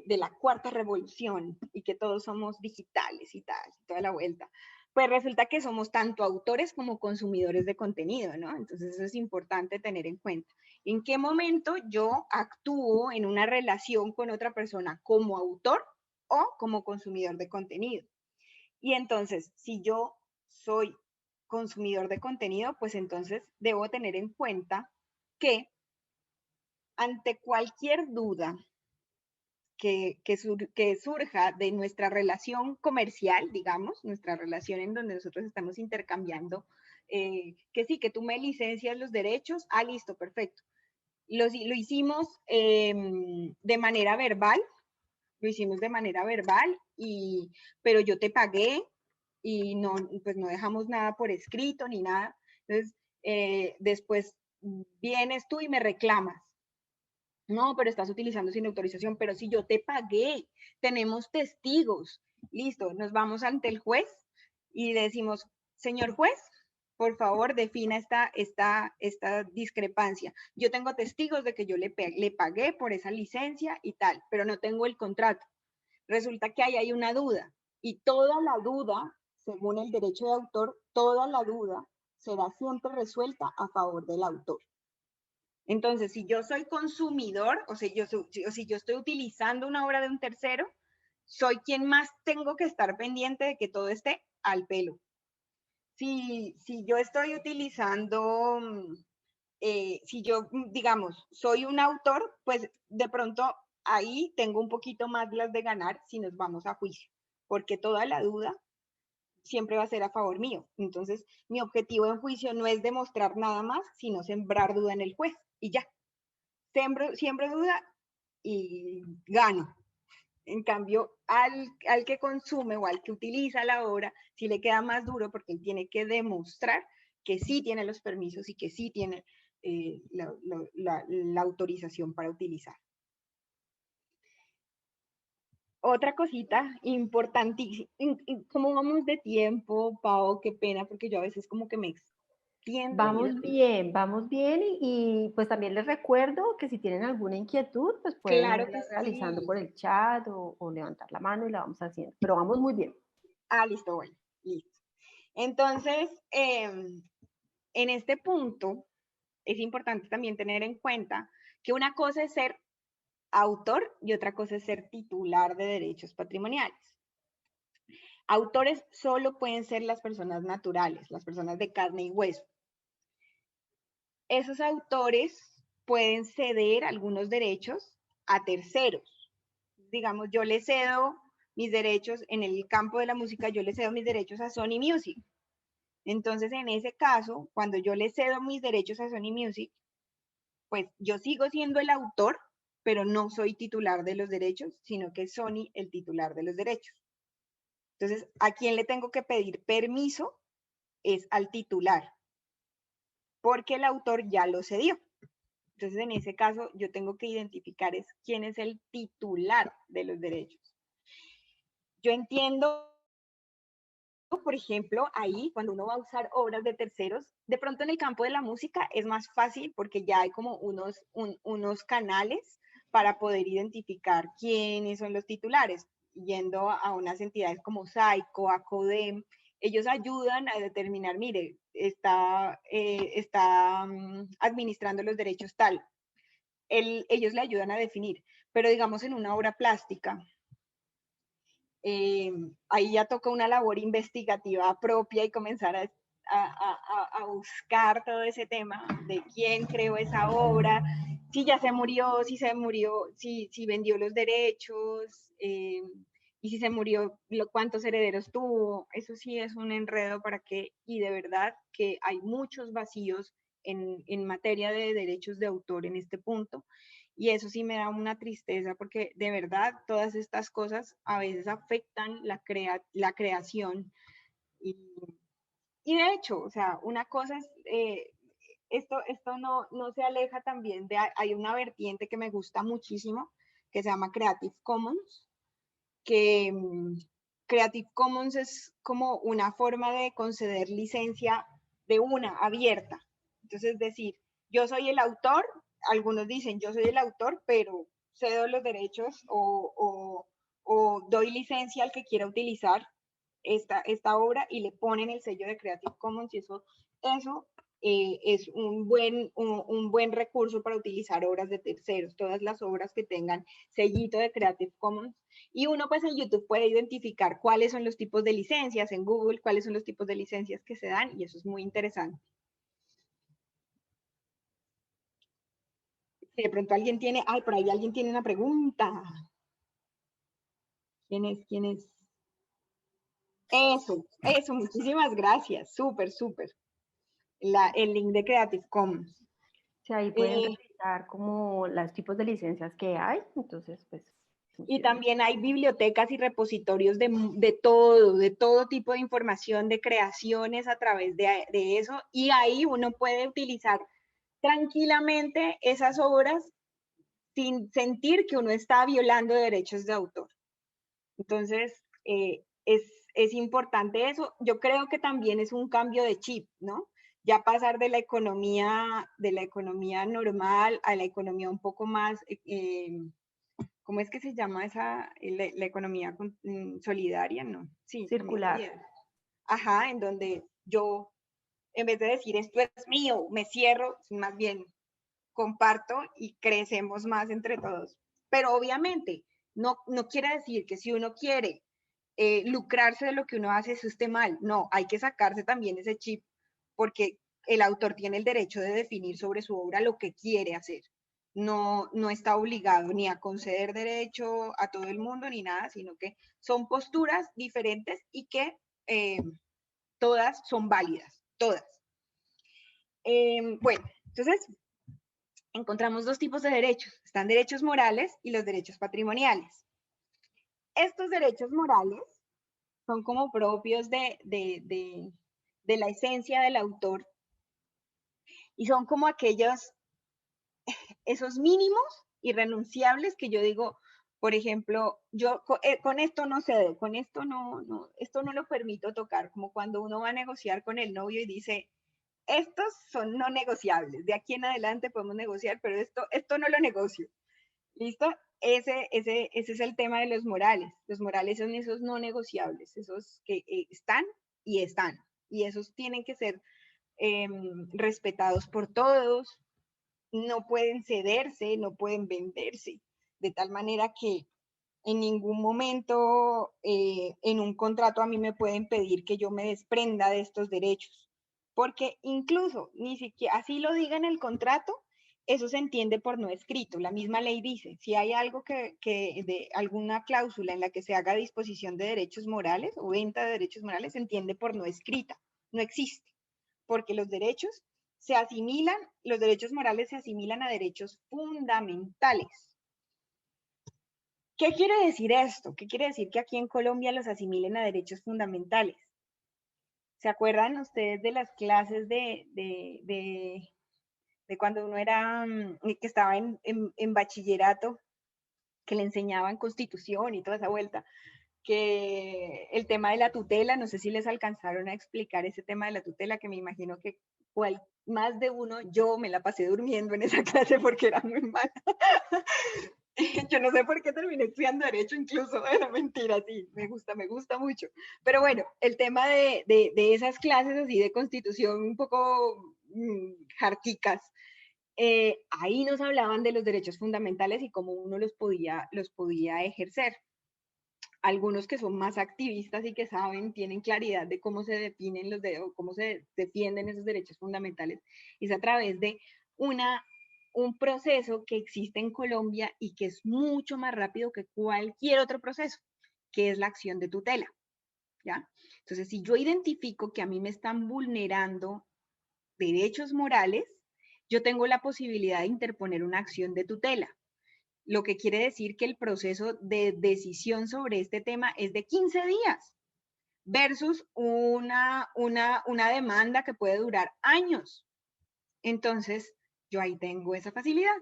la cuarta revolución y que todos somos digitales y tal, toda la vuelta, pues resulta que somos tanto autores como consumidores de contenido, ¿no? Entonces eso es importante tener en cuenta. ¿En qué momento yo actúo en una relación con otra persona como autor o como consumidor de contenido? Y entonces, si yo soy consumidor de contenido, pues entonces debo tener en cuenta que ante cualquier duda que surja de nuestra relación comercial, digamos, nuestra relación en donde nosotros estamos intercambiando, que sí, que tú me licencias los derechos, listo, perfecto. Lo hicimos de manera verbal, pero yo te pagué y no, pues no dejamos nada por escrito ni nada. Entonces, después vienes tú y me reclamas. No, pero estás utilizando sin autorización, pero si yo te pagué, tenemos testigos. Listo, nos vamos ante el juez y decimos, señor juez, por favor, defina esta discrepancia. Yo tengo testigos de que yo le pagué por esa licencia y tal, pero no tengo el contrato. Resulta que ahí hay una duda y toda la duda, según el derecho de autor, toda la duda será siempre resuelta a favor del autor. Entonces, si yo soy consumidor, o si yo estoy utilizando una obra de un tercero, soy quien más tengo que estar pendiente de que todo esté al pelo. Si yo estoy utilizando, si yo, digamos, soy un autor, pues de pronto ahí tengo un poquito más las de ganar si nos vamos a juicio, porque toda la duda siempre va a ser a favor mío. Entonces, mi objetivo en juicio no es demostrar nada más, sino sembrar duda en el juez y ya. Siembro duda y gano. En cambio, al que consume o al que utiliza la obra, sí le queda más duro porque él tiene que demostrar que sí tiene los permisos y que sí tiene la autorización para utilizar. Otra cosita importantísima, ¿cómo vamos de tiempo, Pau? Qué pena, porque yo a veces como que me extiendo. Vamos bien y pues también les recuerdo que si tienen alguna inquietud, pues pueden Claro que irla realizando sí. por el chat o levantar la mano y la vamos haciendo, pero vamos muy bien. Listo, bueno, listo. Entonces, en este punto es importante también tener en cuenta que una cosa es ser autor y otra cosa es ser titular de derechos patrimoniales. Autores solo pueden ser las personas naturales, las personas de carne y hueso. Esos autores pueden ceder algunos derechos a terceros. Digamos, yo le cedo mis derechos en el campo de la música, yo le cedo mis derechos a Sony Music. Entonces, en ese caso, cuando yo le cedo mis derechos a Sony Music, pues yo sigo siendo el autor, pero no soy titular de los derechos, sino que es Sony el titular de los derechos. Entonces, ¿a quién le tengo que pedir permiso? Es al titular, porque el autor ya lo cedió. Entonces, en ese caso, yo tengo que identificar quién es el titular de los derechos. Yo entiendo, por ejemplo, ahí cuando uno va a usar obras de terceros, de pronto en el campo de la música es más fácil porque ya hay como unos canales para poder identificar quiénes son los titulares, yendo a unas entidades como SAICO, ACODEM, ellos ayudan a determinar, mire, está administrando los derechos tal. Ellos le ayudan a definir, pero digamos en una obra plástica, ahí ya toca una labor investigativa propia y comenzar a buscar todo ese tema de quién creó esa obra, si ya se murió, si vendió los derechos, y si se murió, cuántos herederos tuvo. Eso sí es un enredo y de verdad que hay muchos vacíos en materia de derechos de autor en este punto. Y eso sí me da una tristeza porque de verdad todas estas cosas a veces afectan la creación y Y de hecho, o sea, una cosa es, esto no se aleja también de, hay una vertiente que me gusta muchísimo, que se llama Creative Commons, que Creative Commons es como una forma de conceder licencia de una, abierta. Entonces, es decir, yo soy el autor, algunos dicen yo soy el autor, pero cedo los derechos o doy licencia al que quiera utilizar esta obra y le ponen el sello de Creative Commons y eso es un buen recurso para utilizar obras de terceros, todas las obras que tengan sellito de Creative Commons. Y uno pues en YouTube puede identificar cuáles son los tipos de licencias, en Google cuáles son los tipos de licencias que se dan y eso es muy interesante. Si de pronto alguien tiene, ay, por ahí alguien tiene una pregunta. ¿Quién es? ¿Quién es? Eso, muchísimas gracias, súper, súper. El link de Creative Commons. Sí, ahí pueden revisar como los tipos de licencias que hay, entonces pues... Y también hay bibliotecas y repositorios de todo tipo de información, de creaciones a través de eso, y ahí uno puede utilizar tranquilamente esas obras sin sentir que uno está violando derechos de autor. Entonces, es importante eso. Yo creo que también es un cambio de chip, ¿no? Ya pasar de la economía normal a la economía un poco más, ¿cómo es que se llama esa, la economía solidaria? No, sí, circular. Ajá, en donde yo, en vez de decir esto es mío, me cierro, más bien comparto y crecemos más entre todos. Pero obviamente, no quiere decir que si uno quiere lucrarse de lo que uno hace, eso esté mal. No, hay que sacarse también ese chip porque el autor tiene el derecho de definir sobre su obra lo que quiere hacer. No está obligado ni a conceder derecho a todo el mundo ni nada, sino que son posturas diferentes y que todas son válidas, todas. Bueno, entonces encontramos dos tipos de derechos. Están derechos morales y los derechos patrimoniales. Estos derechos morales son como propios de la esencia del autor y son como aquellos, esos mínimos irrenunciables que yo digo, por ejemplo, yo con esto no cedo, con esto esto no lo permito tocar, como cuando uno va a negociar con el novio y dice, estos son no negociables, de aquí en adelante podemos negociar, pero esto no lo negocio. ¿Listo? Ese es el tema de los morales. Los morales son esos no negociables, esos que están y están. Y esos tienen que ser respetados por todos, no pueden cederse, no pueden venderse, de tal manera que en ningún momento en un contrato a mí me pueden pedir que yo me desprenda de estos derechos, porque incluso ni siquiera así lo diga en el contrato, eso se entiende por no escrito. La misma ley dice, si hay algo que de alguna cláusula en la que se haga disposición de derechos morales o venta de derechos morales, se entiende por no escrita, no existe, porque los derechos se asimilan, los derechos morales se asimilan a derechos fundamentales. ¿Qué quiere decir esto? ¿Qué quiere decir que aquí en Colombia los asimilen a derechos fundamentales? ¿Se acuerdan ustedes de las clases de cuando uno era, que estaba en bachillerato, que le enseñaban constitución y toda esa vuelta? Que el tema de la tutela, no sé si les alcanzaron a explicar ese tema de la tutela, que me imagino que más de uno, yo me la pasé durmiendo en esa clase porque era muy mala. Yo no sé por qué terminé estudiando Derecho, incluso, era mentira, sí, me gusta mucho. Pero bueno, el tema de esas clases así de constitución un poco jarticas, ahí nos hablaban de los derechos fundamentales y cómo uno los podía ejercer. Algunos que son más activistas y que saben, tienen claridad de cómo se definen cómo se defienden esos derechos fundamentales, es a través de un proceso que existe en Colombia y que es mucho más rápido que cualquier otro proceso, que es la acción de tutela, ¿ya? Entonces, si yo identifico que a mí me están vulnerando derechos morales, yo tengo la posibilidad de interponer una acción de tutela, lo que quiere decir que el proceso de decisión sobre este tema es de 15 días. versus una demanda que puede durar años. Entonces, yo ahí tengo esa facilidad.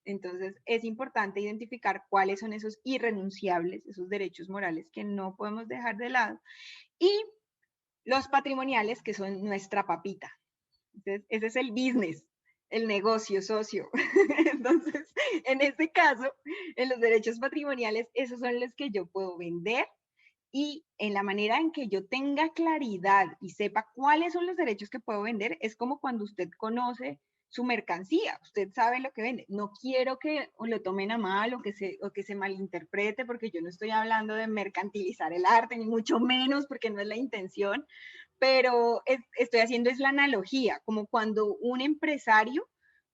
Entonces, es importante identificar cuáles son esos irrenunciables, esos derechos morales que no podemos dejar de lado, y los patrimoniales, que son nuestra papita. Entonces, ese es el business, el negocio socio. Entonces, en este caso, en los derechos patrimoniales, esos son los que yo puedo vender, y en la manera en que yo tenga claridad y sepa cuáles son los derechos que puedo vender, es como cuando usted conoce su mercancía, usted sabe lo que vende. No quiero que lo tomen a mal o que se malinterprete, porque yo no estoy hablando de mercantilizar el arte, ni mucho menos, porque no es la intención, pero estoy haciendo es la analogía, como cuando un empresario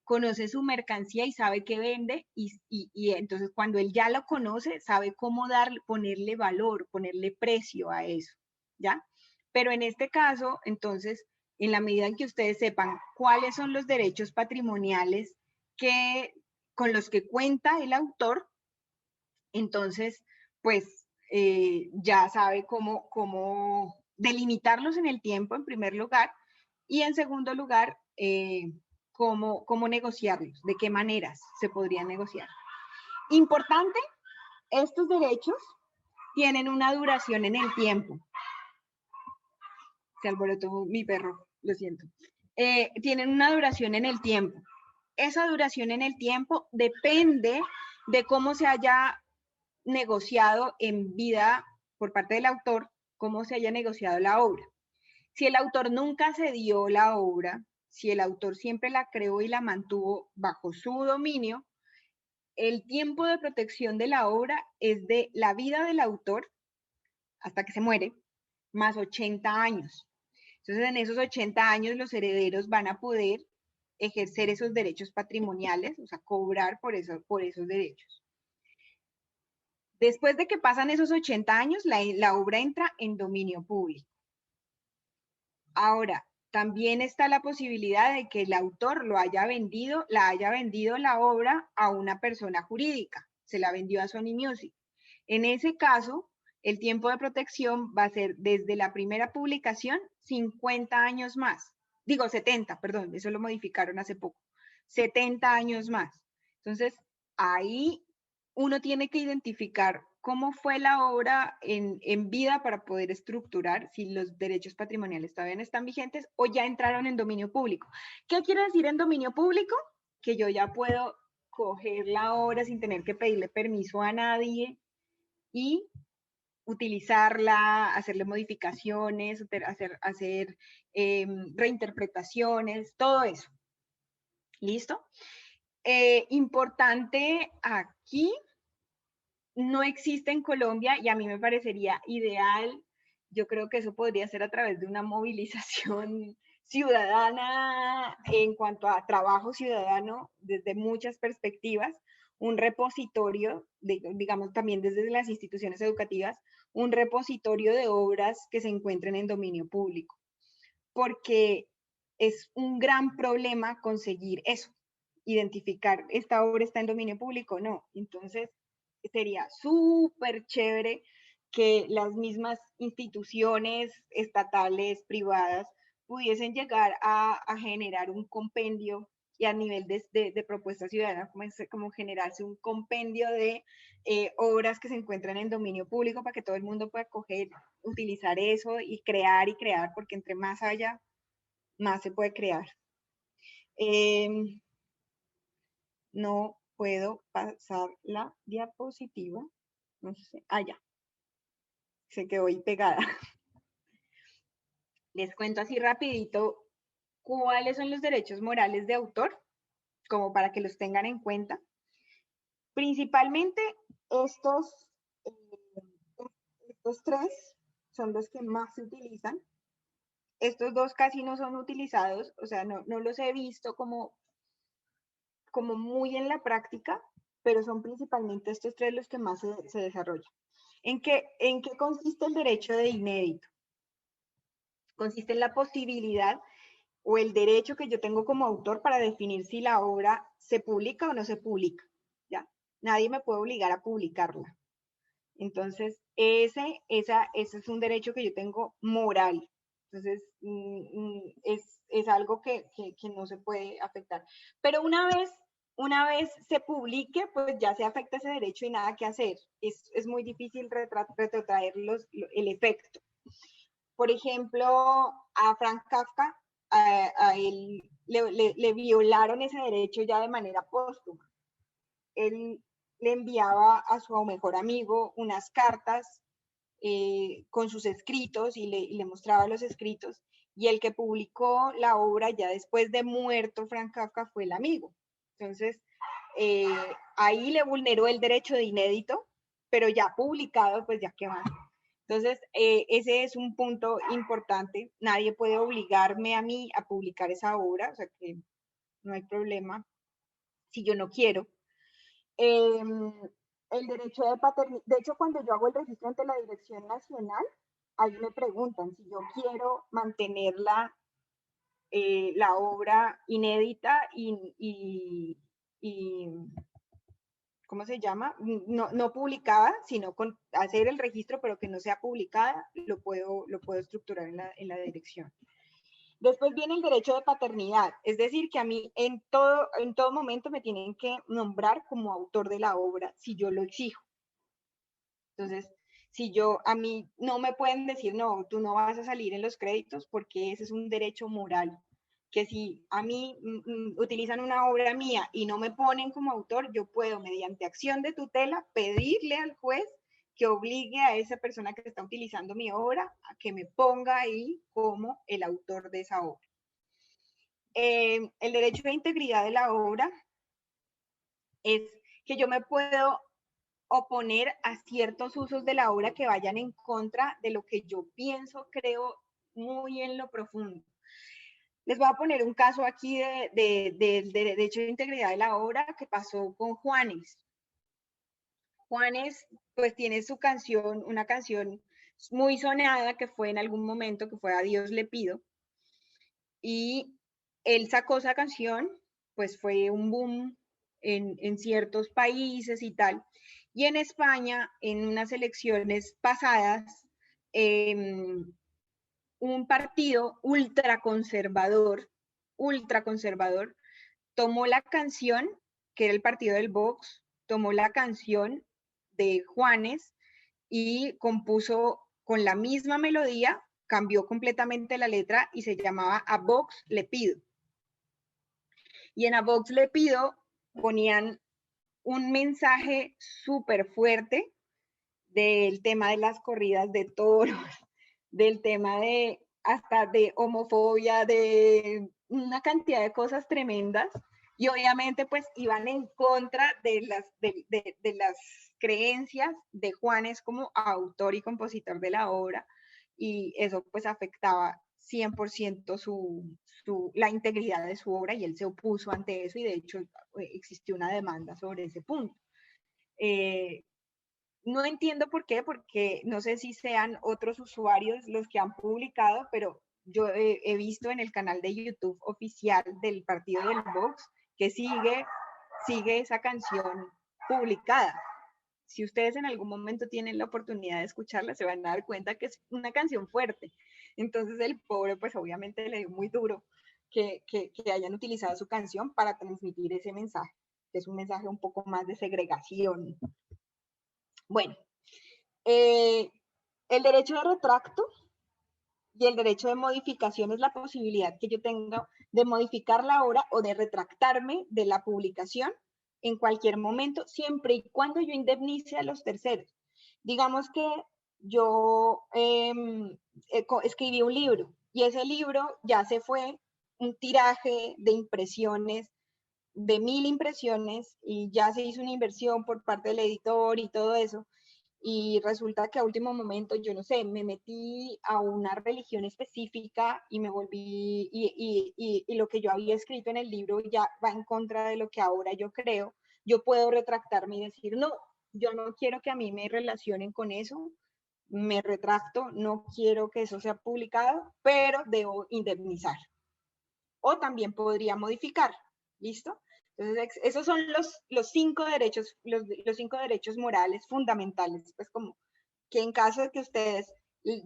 conoce su mercancía y sabe qué vende, y entonces cuando él ya lo conoce, sabe cómo ponerle valor, ponerle precio a eso, ¿ya? Pero en este caso, entonces, en la medida en que ustedes sepan cuáles son los derechos patrimoniales con los que cuenta el autor, entonces, pues ya sabe cómo delimitarlos en el tiempo, en primer lugar, y en segundo lugar, cómo negociarlos, de qué maneras se podrían negociar. Importante, estos derechos tienen una duración en el tiempo. Se alborotó mi perro, lo siento. Tienen una duración en el tiempo. Esa duración en el tiempo depende de cómo se haya negociado en vida por parte del autor, cómo se haya negociado la obra. Si el autor nunca cedió la obra, si el autor siempre la creó y la mantuvo bajo su dominio, el tiempo de protección de la obra es de la vida del autor hasta que se muere, más 80 años. Entonces, en esos 80 años los herederos van a poder ejercer esos derechos patrimoniales, o sea, cobrar por esos derechos. Después de que pasan esos 80 años, la obra entra en dominio público. Ahora, también está la posibilidad de que el autor la haya vendido la obra a una persona jurídica, se la vendió a Sony Music. En ese caso, el tiempo de protección va a ser desde la primera publicación 50 años más. Digo 70, perdón, eso lo modificaron hace poco. 70 años más. Entonces, ahí uno tiene que identificar cómo fue la obra en vida para poder estructurar si los derechos patrimoniales todavía están vigentes o ya entraron en dominio público. ¿Qué quiere decir en dominio público? Que yo ya puedo coger la obra sin tener que pedirle permiso a nadie y utilizarla, hacerle modificaciones, hacer reinterpretaciones, todo eso. ¿Listo? Importante aquí, no existe en Colombia y a mí me parecería ideal, yo creo que eso podría ser a través de una movilización ciudadana en cuanto a trabajo ciudadano desde muchas perspectivas, un repositorio, digamos también desde las instituciones educativas, un repositorio de obras que se encuentren en dominio público, porque es un gran problema conseguir eso, identificar esta obra está en dominio público o no. Entonces, sería súper chévere que las mismas instituciones estatales, privadas, pudiesen llegar a generar un compendio y a nivel de propuesta ciudadana, como generarse un compendio de obras que se encuentran en dominio público para que todo el mundo pueda coger, utilizar eso y crear, porque entre más haya, más se puede crear. No puedo pasar la diapositiva. No sé. Ah, ya. Se quedó ahí pegada. Les cuento así rapidito cuáles son los derechos morales de autor, como para que los tengan en cuenta. Principalmente estos tres son los que más se utilizan. Estos dos casi no son utilizados, o sea, no los he visto como muy en la práctica, pero son principalmente estos tres los que más se desarrollan. ¿En qué consiste el derecho de inédito? Consiste en la posibilidad o el derecho que yo tengo como autor para definir si la obra se publica o no se publica, ¿ya? Nadie me puede obligar a publicarla. Entonces, ese es un derecho que yo tengo moral. Entonces, es algo que no se puede afectar. Pero una vez se publique, pues ya se afecta ese derecho y nada que hacer. Es muy difícil retrotraer el efecto. Por ejemplo, a Frank Kafka, a él le violaron ese derecho ya de manera póstuma. Él le enviaba a su mejor amigo unas cartas con sus escritos y le mostraba los escritos, y el que publicó la obra ya después de muerto Frank Kafka fue el amigo. Entonces, ahí le vulneró el derecho de inédito, pero ya publicado, pues ya qué más. Entonces, ese es un punto importante. Nadie puede obligarme a mí a publicar esa obra, o sea que no hay problema si yo no quiero. El derecho de paternidad, de hecho, cuando yo hago el registro ante la Dirección Nacional, ahí me preguntan si yo quiero mantener la obra inédita y ¿cómo se llama? No publicada, sino con hacer el registro, pero que no sea publicada, lo puedo estructurar en la dirección. Después viene el derecho de paternidad, es decir, que a mí en todo momento me tienen que nombrar como autor de la obra si yo lo exijo. Entonces, a mí no me pueden decir, no, tú no vas a salir en los créditos porque ese es un derecho moral. Que si a mí utilizan una obra mía y no me ponen como autor, yo puedo, mediante acción de tutela, pedirle al juez que obligue a esa persona que está utilizando mi obra a que me ponga ahí como el autor de esa obra. El derecho de integridad de la obra es que yo me puedo oponer a ciertos usos de la obra que vayan en contra de lo que yo pienso, creo muy en lo profundo. Les voy a poner un caso aquí de derecho de integridad de la obra que pasó con Juanes. Juanes, pues tiene su canción, una canción muy sonada que fue en algún momento, que fue A Dios le pido. Y él sacó esa canción, pues fue un boom en ciertos países y tal. Y en España, en unas elecciones pasadas, un partido ultraconservador, tomó la canción, que era el partido del Vox, tomó la canción de Juanes y compuso con la misma melodía, cambió completamente la letra y se llamaba A Vox le pido. Y en A Vox le pido ponían un mensaje súper fuerte del tema de las corridas de toros, del tema de hasta de homofobia, de una cantidad de cosas tremendas, y obviamente pues iban en contra de las creencias de Juanes como autor y compositor de la obra, y eso pues afectaba 100% la integridad de su obra, y él se opuso ante eso, y de hecho existió una demanda sobre ese punto. No entiendo por qué, porque no sé si sean otros usuarios los que han publicado, pero yo he visto en el canal de YouTube oficial del partido del Vox que sigue esa canción publicada. Si ustedes en algún momento tienen la oportunidad de escucharla, se van a dar cuenta que es una canción fuerte. Entonces el pobre, pues obviamente le dio muy duro que hayan utilizado su canción para transmitir ese mensaje, que es un mensaje un poco más de segregación. Bueno, el derecho de retracto y el derecho de modificación es la posibilidad que yo tenga de modificar la obra o de retractarme de la publicación en cualquier momento, siempre y cuando yo indemnice a los terceros. Digamos que yo escribí un libro y ese libro ya se fue un tiraje de impresiones, de 1000 impresiones, y ya se hizo una inversión por parte del editor y todo eso. Y resulta que a último momento, yo no sé, me metí a una religión específica y me volví, y lo que yo había escrito en el libro ya va en contra de lo que ahora yo creo. Yo puedo retractarme y decir, no, yo no quiero que a mí me relacionen con eso, me retracto, no quiero que eso sea publicado, pero debo indemnizar. O también podría modificar, ¿listo? Entonces, esos son los 5 derechos, los 5 derechos morales fundamentales, pues como que en caso de que ustedes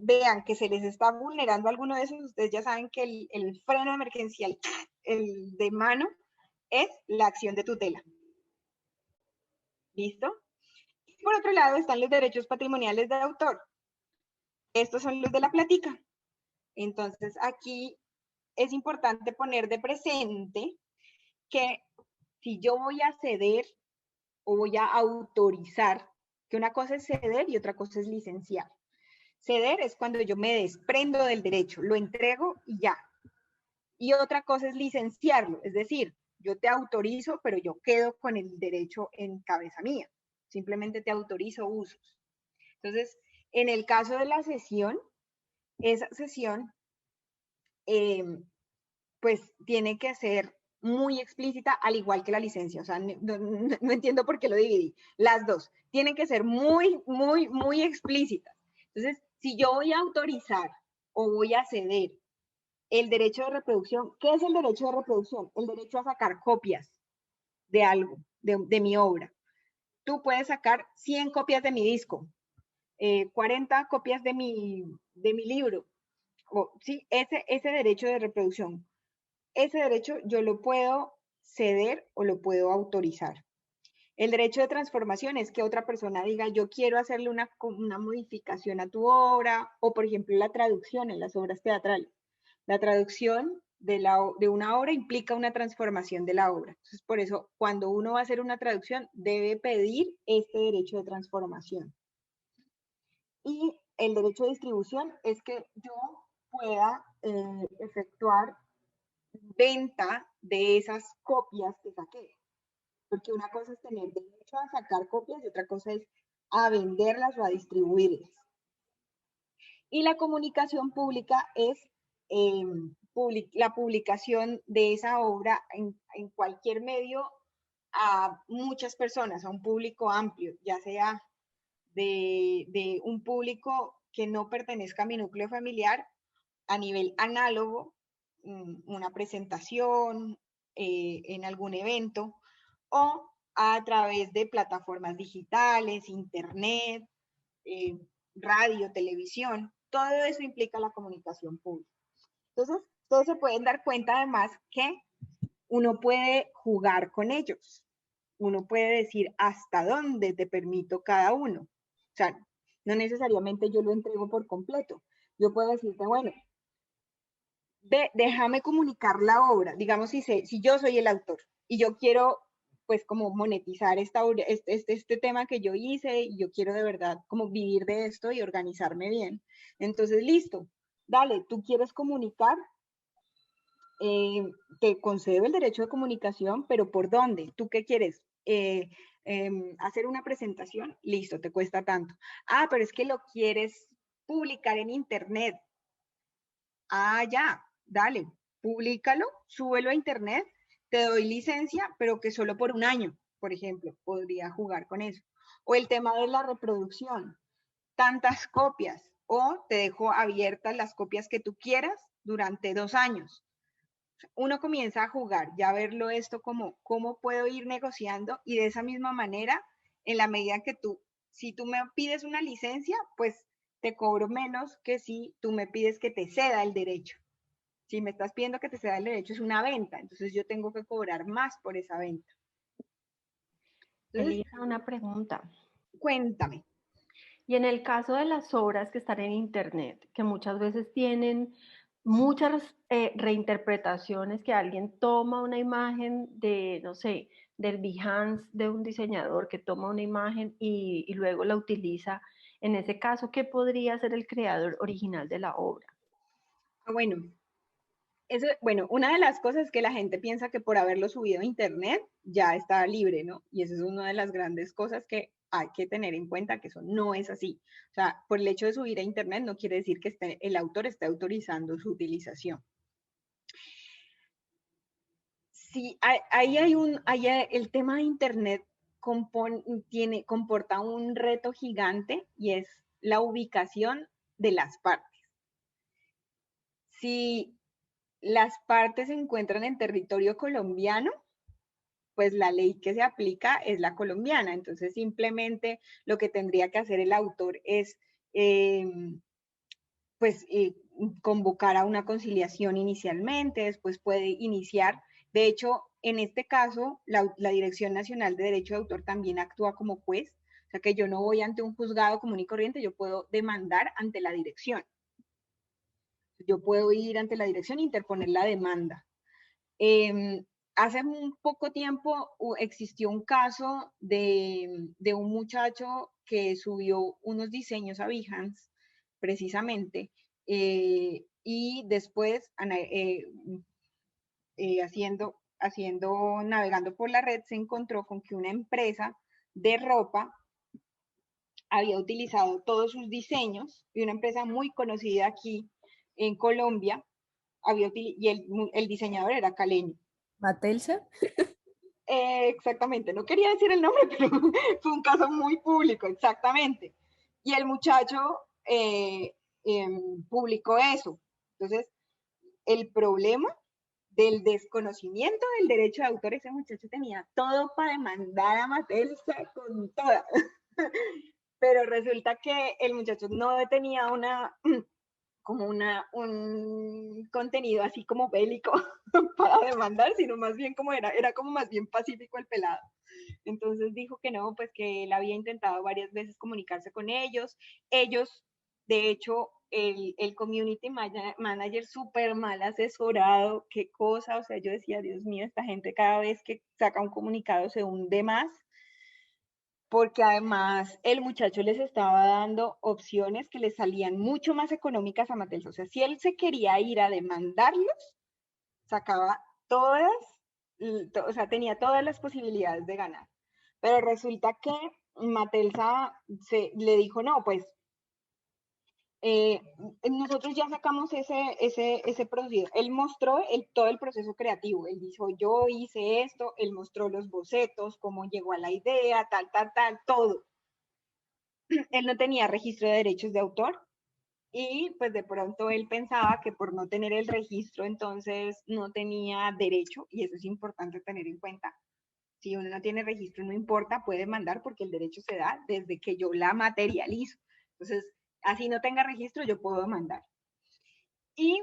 vean que se les está vulnerando alguno de esos, ustedes ya saben que el freno emergencial, el de mano, es la acción de tutela. ¿Listo? Y por otro lado están los derechos patrimoniales de autor. Estos son los de la plática. Entonces, aquí es importante poner de presente que si yo voy a ceder o voy a autorizar, que una cosa es ceder y otra cosa es licenciar. Ceder es cuando yo me desprendo del derecho, lo entrego y ya. Y otra cosa es licenciarlo, es decir, yo te autorizo, pero yo quedo con el derecho en cabeza mía. Simplemente te autorizo usos. Entonces, en el caso de la cesión, esa cesión, pues tiene que ser muy explícita, al igual que la licencia. O sea, no entiendo por qué lo dividí. Las dos tienen que ser muy explícitas. Entonces, si yo voy a autorizar o voy a ceder el derecho de reproducción, ¿qué es el derecho de reproducción? El derecho a sacar copias de algo, de mi obra. Tú puedes sacar 100 copias de mi disco, 40 copias de mi libro. ¿Sí? Ese derecho de reproducción. Ese derecho yo lo puedo ceder o lo puedo autorizar. El derecho de transformación es que otra persona diga, yo quiero hacerle una modificación a tu obra, o por ejemplo la traducción en las obras teatrales. La traducción de una obra implica una transformación de la obra. Entonces, por eso, cuando uno va a hacer una traducción, debe pedir este derecho de transformación. Y el derecho de distribución es que yo pueda efectuar venta de esas copias que saqué. Porque una cosa es tener derecho a sacar copias y otra cosa es a venderlas o a distribuirlas. Y la comunicación pública es la publicación de esa obra en cualquier medio a muchas personas, a un público amplio, ya sea de un público que no pertenezca a mi núcleo familiar a nivel análogo, una presentación en algún evento, o a través de plataformas digitales, internet, radio, televisión. Todo eso implica la comunicación pública. Entonces, todos se pueden dar cuenta además que uno puede jugar con ellos. Uno puede decir hasta dónde te permito cada uno. O sea, no necesariamente yo lo entrego por completo. Yo puedo decirte, bueno, déjame comunicar la obra. Digamos, si yo soy el autor y yo quiero, pues, como monetizar este tema que yo hice y yo quiero de verdad como vivir de esto y organizarme bien. Entonces, listo, dale, tú quieres comunicar, te concedo el derecho de comunicación, pero ¿por dónde? ¿Tú qué quieres? Hacer una presentación, listo, te cuesta tanto. Ah, pero es que lo quieres publicar en internet. Ah, ya, dale, públicalo, súbelo a internet, te doy licencia, pero que solo por un año, por ejemplo, podría jugar con eso. O el tema de la reproducción, tantas copias, o te dejo abiertas las copias que tú quieras durante 2 años. Uno comienza a jugar, ya a verlo esto como cómo puedo ir negociando y de esa misma manera, en la medida que si tú me pides una licencia, pues te cobro menos que si tú me pides que te ceda el derecho. Si me estás pidiendo que te ceda el derecho, es una venta, entonces yo tengo que cobrar más por esa venta. Entonces, Elisa, una pregunta. cuéntame. Y en el caso de las obras que están en Internet, que muchas veces tienen muchas reinterpretaciones, que alguien toma una imagen de, no sé, del Behance de un diseñador que toma una imagen y luego la utiliza. En ese caso, ¿qué podría ser el creador original de la obra? Bueno, una de las cosas es que la gente piensa que por haberlo subido a internet ya está libre, ¿no? Y esa es una de las grandes cosas que hay que tener en cuenta, que eso no es así. O sea, por el hecho de subir a internet no quiere decir que el autor esté autorizando su utilización. Sí, ahí el tema de internet comporta un reto gigante y es la ubicación de las partes. Si las partes se encuentran en territorio colombiano, pues la ley que se aplica es la colombiana. Entonces simplemente lo que tendría que hacer el autor es pues convocar a una conciliación inicialmente, después puede iniciar. De hecho, en este caso, la Dirección Nacional de Derecho de Autor también actúa como juez, o sea que yo no voy ante un juzgado común y corriente, yo puedo demandar ante la dirección. Yo puedo ir ante la dirección e interponer la demanda. Hace un poco tiempo existió un caso de un muchacho que subió unos diseños a Behance, precisamente, y después navegando por la red, se encontró con que una empresa de ropa había utilizado todos sus diseños, y una empresa muy conocida aquí en Colombia, y el diseñador era caleño. ¿Matelsa? Exactamente, no quería decir el nombre, pero fue un caso muy público, exactamente. Y el muchacho publicó eso. Entonces, el problema del desconocimiento del derecho de autor, ese muchacho tenía todo para demandar a Matelsa con toda. Pero resulta que el muchacho no tenía un contenido así como bélico para demandar, sino más bien como era como más bien pacífico el pelado. Entonces dijo que no, pues que él había intentado varias veces comunicarse con ellos. Ellos, de hecho, el community manager súper mal asesorado, qué cosa, o sea, yo decía, Dios mío, esta gente cada vez que saca un comunicado se hunde más, porque además el muchacho les estaba dando opciones que les salían mucho más económicas a Mattel. O sea, si él se quería ir a demandarlos, sacaba todas, o sea, tenía todas las posibilidades de ganar. Pero resulta que Matelsa le dijo, no, pues nosotros ya sacamos ese proceso. Él mostró todo el proceso creativo. Él dijo, yo hice esto, él mostró los bocetos, cómo llegó a la idea, tal, todo. Él no tenía registro de derechos de autor y pues de pronto él pensaba que por no tener el registro entonces no tenía derecho, y eso es importante tener en cuenta. Si uno no tiene registro, no importa, puede demandar porque el derecho se da desde que yo la materializo. Entonces, así no tenga registro, yo puedo demandar. Y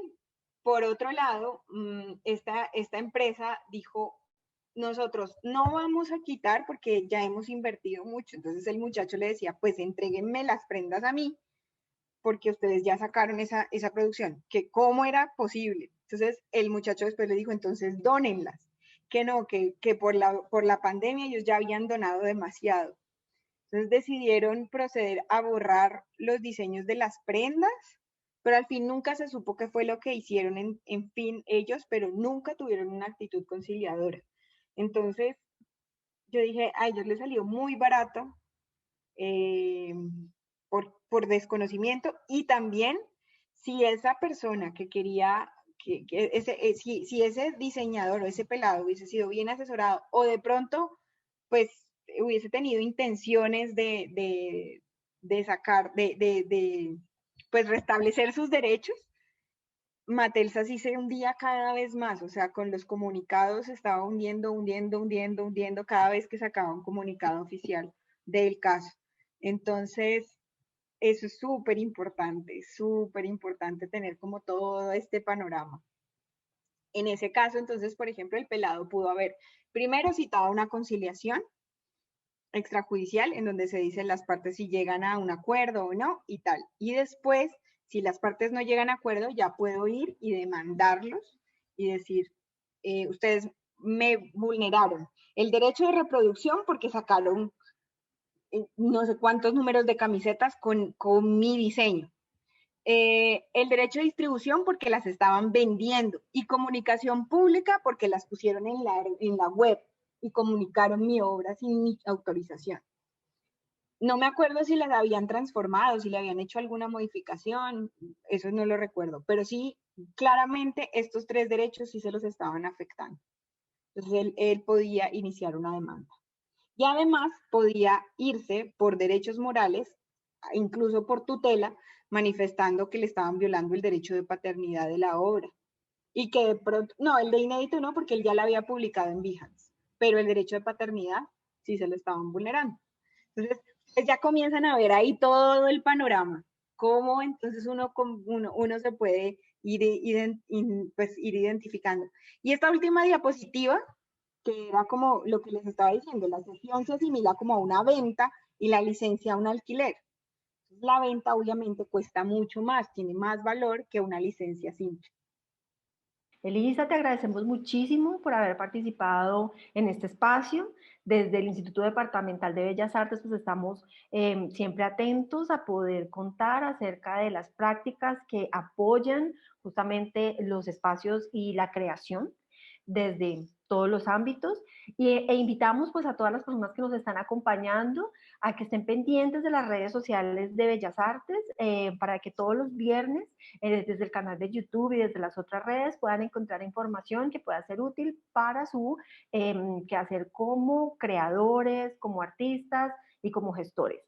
por otro lado, esta empresa dijo, nosotros no vamos a quitar porque ya hemos invertido mucho. Entonces el muchacho le decía, pues entréguenme las prendas a mí porque ustedes ya sacaron esa producción, que cómo era posible. Entonces el muchacho después le dijo, entonces dónenlas, que no, que por la pandemia ellos ya habían donado demasiado. Entonces decidieron proceder a borrar los diseños de las prendas, pero al fin nunca se supo qué fue lo que hicieron en fin ellos, pero nunca tuvieron una actitud conciliadora. Entonces yo dije, a ellos les salió muy barato por desconocimiento, y también si esa persona que quería, si ese diseñador o ese pelado hubiese sido bien asesorado o de pronto pues hubiese tenido intenciones de sacar, pues restablecer sus derechos, Matelsa sí se hundía cada vez más, o sea, con los comunicados se estaba hundiendo cada vez que sacaba un comunicado oficial del caso. Entonces, eso es súper importante tener como todo este panorama. En ese caso, entonces, por ejemplo, el pelado pudo haber primero citado una conciliación extrajudicial en donde se dicen las partes si llegan a un acuerdo o no y tal. Y después, si las partes no llegan a acuerdo, ya puedo ir y demandarlos y decir, ustedes me vulneraron el derecho de reproducción porque sacaron no sé cuántos números de camisetas con mi diseño. El derecho de distribución porque las estaban vendiendo, y comunicación pública porque las pusieron en la web y comunicaron mi obra sin mi autorización. No me acuerdo si las habían transformado, si le habían hecho alguna modificación, eso no lo recuerdo, pero sí, claramente estos tres derechos sí se los estaban afectando. Entonces él podía iniciar una demanda. Y además podía irse por derechos morales, incluso por tutela, manifestando que le estaban violando el derecho de paternidad de la obra. Y que de pronto, no, el de inédito no, porque él ya la había publicado en Behance. pero el derecho de paternidad sí se lo estaban vulnerando. Entonces, ustedes ya comienzan a ver ahí todo el panorama, cómo entonces uno se puede pues, ir identificando. Y esta última diapositiva, que era como lo que les estaba diciendo, la cesión se asimila como a una venta y la licencia a un alquiler. La venta obviamente cuesta mucho más, tiene más valor que una licencia simple. Elisa, te agradecemos muchísimo por haber participado en este espacio. Desde el Instituto Departamental de Bellas Artes, pues estamos siempre atentos a poder contar acerca de las prácticas que apoyan justamente los espacios y la creación desde todos los ámbitos e invitamos pues a todas las personas que nos están acompañando a que estén pendientes de las redes sociales de Bellas Artes para que todos los viernes desde el canal de YouTube y desde las otras redes puedan encontrar información que pueda ser útil para su quehacer como creadores, como artistas y como gestores.